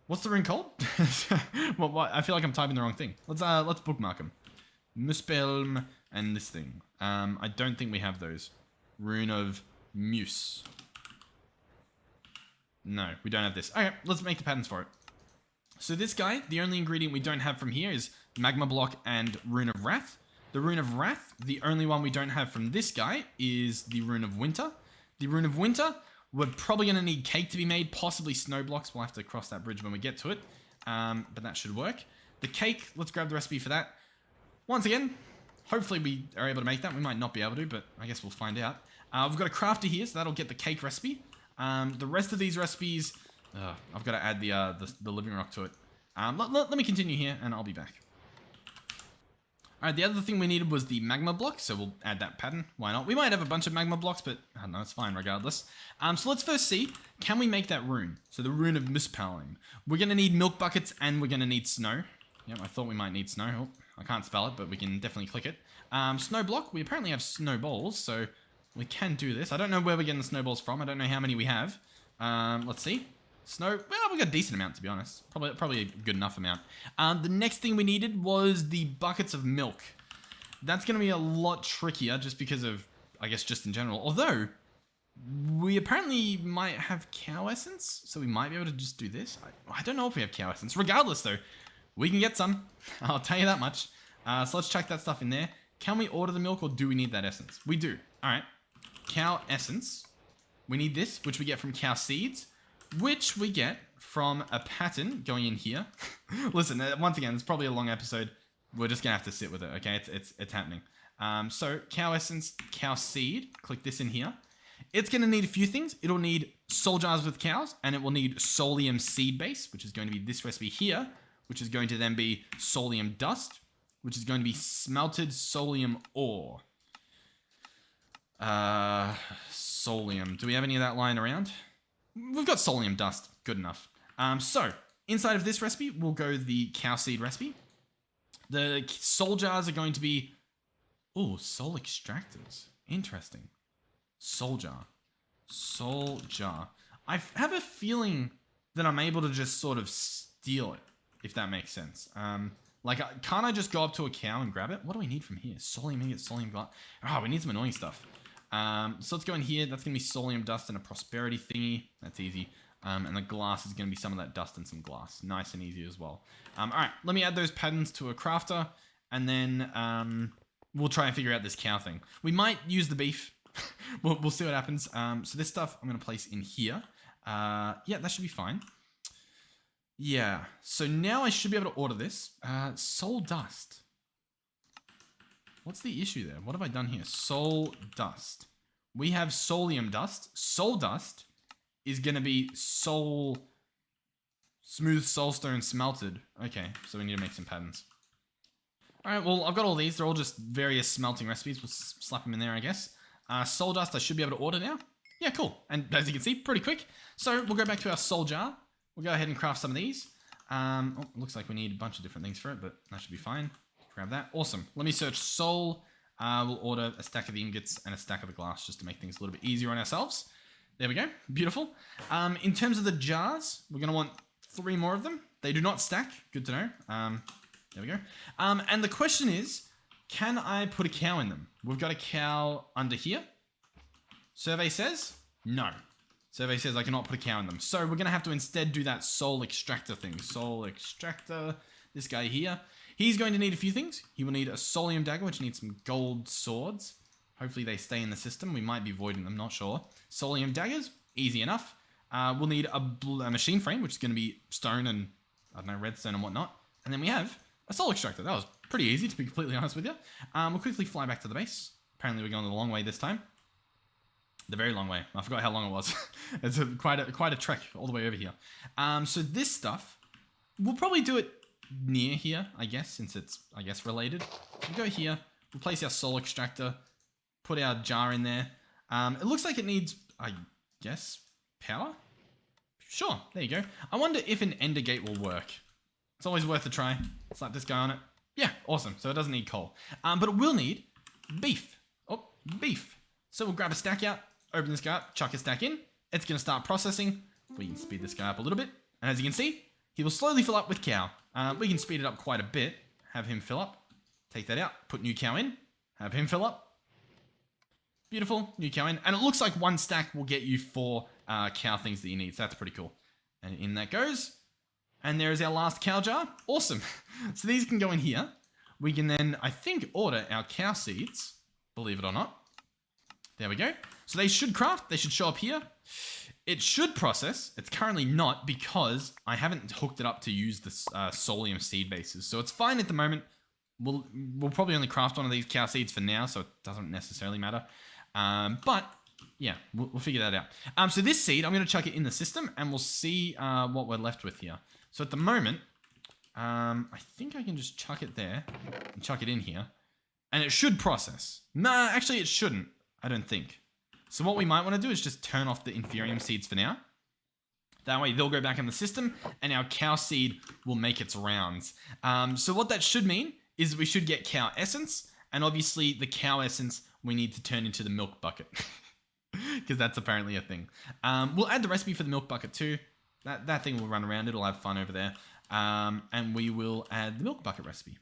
What's the rune called? What? I feel like I'm typing the wrong thing. Let's bookmark them. Muspelm and this thing. I don't think we have those. Rune of Muse. No, we don't have this. Okay, let's make the patterns for it. So this guy, the only ingredient we don't have from here is Magma Block and Rune of Wrath. The Rune of Wrath, the only one we don't have from this guy is the Rune of Winter. The Rune of Winter, we're probably going to need cake to be made, possibly snow blocks. We'll have to cross that bridge when we get to it, but that should work. The cake, let's grab the recipe for that. Once again, hopefully we are able to make that. We might not be able to, but I guess we'll find out. We've got a crafter here, so that'll get the cake recipe. The rest of these recipes, I've got to add the living rock to it. Let me continue here, and I'll be back. Alright, the other thing we needed was the magma block, so we'll add that pattern. Why not? We might have a bunch of magma blocks, but I don't know, it's fine regardless. So let's first see, can we make that rune? So the rune of Muspelm. We're going to need milk buckets, and we're going to need snow. Yep, I thought we might need snow. Oh, I can't spell it, but we can definitely click it. Snow block, we apparently have snowballs, so we can do this. I don't know where we're getting the snowballs from. I don't know how many we have. Let's see. Snow, well, we got a decent amount, to be honest. Probably a good enough amount. The next thing we needed was the buckets of milk. That's going to be a lot trickier just because of, I guess, just in general. Although, we apparently might have cow essence, so we might be able to just do this. I don't know if we have cow essence. Regardless, though, we can get some. I'll tell you that much. So let's chuck that stuff in there. Can we order the milk, or do we need that essence? We do. All right. Cow essence. We need this, which we get from cow seeds, which we get from a pattern going in here. Listen, once again, it's probably a long episode. We're just gonna have to sit with it, okay? It's happening. So cow essence, cow seed. Click this in here. It's gonna need a few things. It'll need soul jars with cows, and it will need soulium seed base, which is going to be this recipe here, which is going to then be soulium dust, which is going to be smelted soulium ore. Soulium. Do we have any of that lying around? We've got soulium dust. Good enough. So, inside of this recipe, we'll go the cow seed recipe. The soul jars are going to be... Oh, soul extractors. Interesting. Soul jar. Soul jar. I have a feeling that I'm able to just sort of steal it, if that makes sense. Can't I just go up to a cow and grab it? What do we need from here? Soulium ingot, soulium glass. Oh, we need some annoying stuff. So let's go in here. That's going to be soulium dust and a prosperity thingy. That's easy. And the glass is going to be some of that dust and some glass. Nice and easy as well. Alright, let me add those patterns to a crafter. And then we'll try and figure out this cow thing. We might use the beef. we'll see what happens. So this stuff I'm going to place in here. Yeah, that should be fine. Yeah, so now I should be able to order this. Soul dust. What's the issue there? What have I done here? Soul dust. We have soulium dust. Soul dust is going to be smooth soulstone smelted. Okay, so we need to make some patterns. Alright, well, I've got all these. They're all just various smelting recipes. We'll slap them in there, I guess. Soul dust I should be able to order now. Yeah, cool. And as you can see, pretty quick. So we'll go back to our soul jar. We'll go ahead and craft some of these. Looks like we need a bunch of different things for it, but that should be fine. Grab that. Awesome. Let me search soul. We'll order a stack of the ingots and a stack of the glass just to make things a little bit easier on ourselves. There we go. Beautiful. In terms of the jars, we're going to want 3 more of them. They do not stack. Good to know. There we go. And the question is, can I put a cow in them? We've got a cow under here. Survey says no. Survey says I cannot put a cow in them. So we're going to have to instead do that soul extractor thing. Soul extractor. This guy here. He's going to need a few things. He will need a soulium dagger, which needs some gold swords. Hopefully they stay in the system. We might be voiding them, not sure. Soulium daggers, easy enough. We'll need a machine frame, which is going to be stone and, I don't know, redstone and whatnot. And then we have a soul extractor. That was pretty easy, to be completely honest with you. We'll quickly fly back to the base. Apparently we're going the long way this time. The very long way. I forgot how long it was. It's quite a trek all the way over here. So this stuff, we'll probably do it near here, I guess, since it's, I guess, related. We'll go here. We'll place our soul extractor. Put our jar in there. It looks like it needs, I guess, power? Sure, there you go. I wonder if an ender gate will work. It's always worth a try. Slap this guy on it. Yeah, awesome. So it doesn't need coal. But it will need beef. Oh, beef. So we'll grab a stack out. open this guy up, chuck a stack in. It's going to start processing. We can speed this guy up a little bit. And as you can see, he will slowly fill up with cow. We can speed it up quite a bit. Have him fill up. Take that out. Put new cow in. Have him fill up. Beautiful. New cow in. And it looks like one stack will get you 4 cow things that you need. So that's pretty cool. And in that goes. And there is our last cow jar. Awesome. So these can go in here. We can then, I think, order our cow seeds. Believe it or not. There we go. So they should craft. They should show up here. It should process. It's currently not because I haven't hooked it up to use the Solium seed bases. So it's fine at the moment. We'll probably only craft one of these cow seeds for now, so it doesn't necessarily matter. But yeah, we'll figure that out. So this seed, I'm going to chuck it in the system, and we'll see what we're left with here. So at the moment, I think I can just chuck it there and chuck it in here, and it should process. Nah, actually it shouldn't. I don't think. So what we might want to do is just turn off the Inferium seeds for now. That way they'll go back in the system, and our cow seed will make its rounds. So what that should mean is we should get cow essence, and obviously the cow essence we need to turn into the milk bucket. Because that's apparently a thing. We'll add the recipe for the milk bucket too. That thing will run around, it'll have fun over there. And we will add the milk bucket recipe.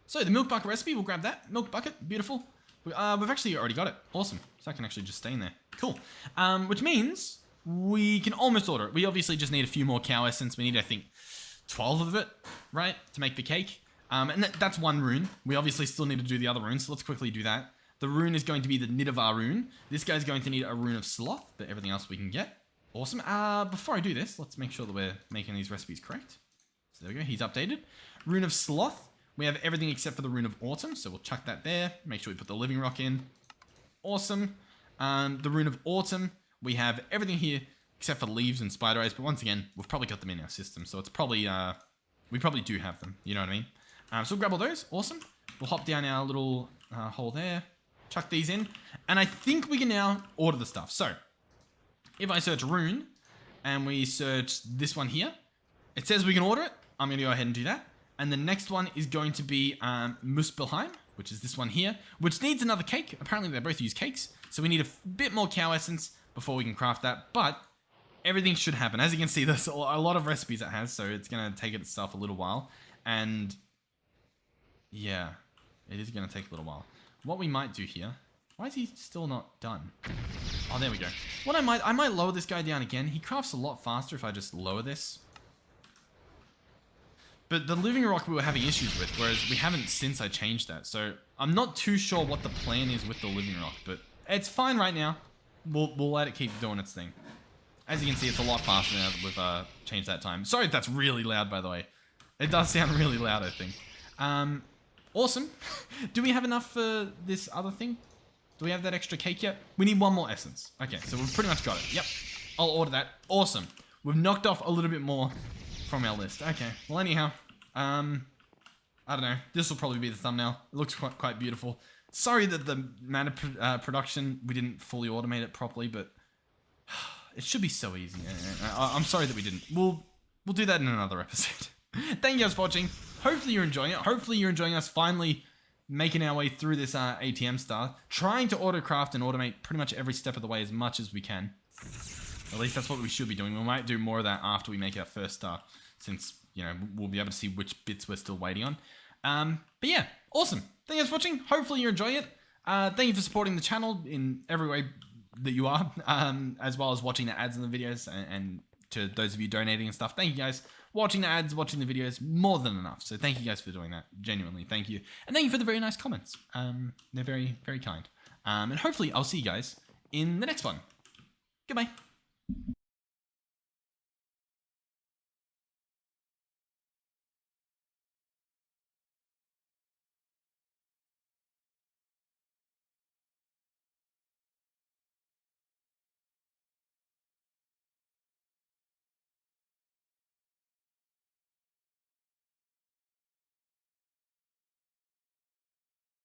So the milk bucket recipe, we'll grab that. Milk bucket, beautiful. We've actually already got it. Awesome. So I can actually just stay in there. Cool. Which means we can almost order it. We obviously just need a few more cow essence. We need, I think, 12 of it, right? To make the cake. And that's one rune. We obviously still need to do the other rune, so let's quickly do that. The rune is going to be the Nidavar rune. This guy's going to need a rune of sloth, but everything else we can get. Awesome. Before I do this, let's make sure that we're making these recipes correct. So there we go. He's updated. Rune of sloth. We have everything except for the rune of autumn, so we'll chuck that there. Make sure we put the living rock in. Awesome. The rune of autumn. We have everything here except for leaves and spider eyes, but once again, we've probably got them in our system, so it's probably, we probably do have them, you know what I mean? So we'll grab all those. Awesome. We'll hop down our little hole there. Chuck these in. And I think we can now order the stuff. So, if I search rune, and we search this one here, it says we can order it. I'm going to go ahead and do that. And the next one is going to be Muspelheim, which is this one here, which needs another cake. Apparently they both use cakes. So we need a bit more cow essence before we can craft that. But everything should happen. As you can see, there's a lot of recipes it has, so it's going to take itself a little while. And yeah, it is going to take a little while. What we might do here... Why is he still not done? Oh, there we go. What I might lower this guy down again. He crafts a lot faster if I just lower this. But the living rock we were having issues with, whereas we haven't since I changed that. So I'm not too sure what the plan is with the living rock, but it's fine right now. We'll let it keep doing its thing. As you can see, it's a lot faster now that we've changed that time. Sorry if that's really loud, by the way. It does sound really loud, I think. Awesome. Do we have enough for this other thing? Do we have that extra cake yet? We need one more essence. Okay, so we've pretty much got it. Yep. I'll order that. Awesome. We've knocked off a little bit more from our list. Okay. Well, anyhow, I don't know. This will probably be the thumbnail. It looks quite beautiful. Sorry that the mana production, we didn't fully automate it properly, but it should be so easy. I'm sorry that we didn't. We'll do that in another episode. Thank you guys for watching. Hopefully you're enjoying it. Hopefully you're enjoying us finally making our way through this ATM star. Trying to autocraft and automate pretty much every step of the way as much as we can. At least that's what we should be doing. We might do more of that after we make our first star, since, you know, we'll be able to see which bits we're still waiting on. But yeah, awesome. Thank you guys for watching. Hopefully you're enjoying it. Thank you for supporting the channel in every way that you are, as well as watching the ads in the videos, and to those of you donating and stuff. Thank you guys. Watching the ads, watching the videos, more than enough. So thank you guys for doing that. Genuinely, thank you. And thank you for the very nice comments. They're very, very kind. And hopefully I'll see you guys in the next one. Goodbye.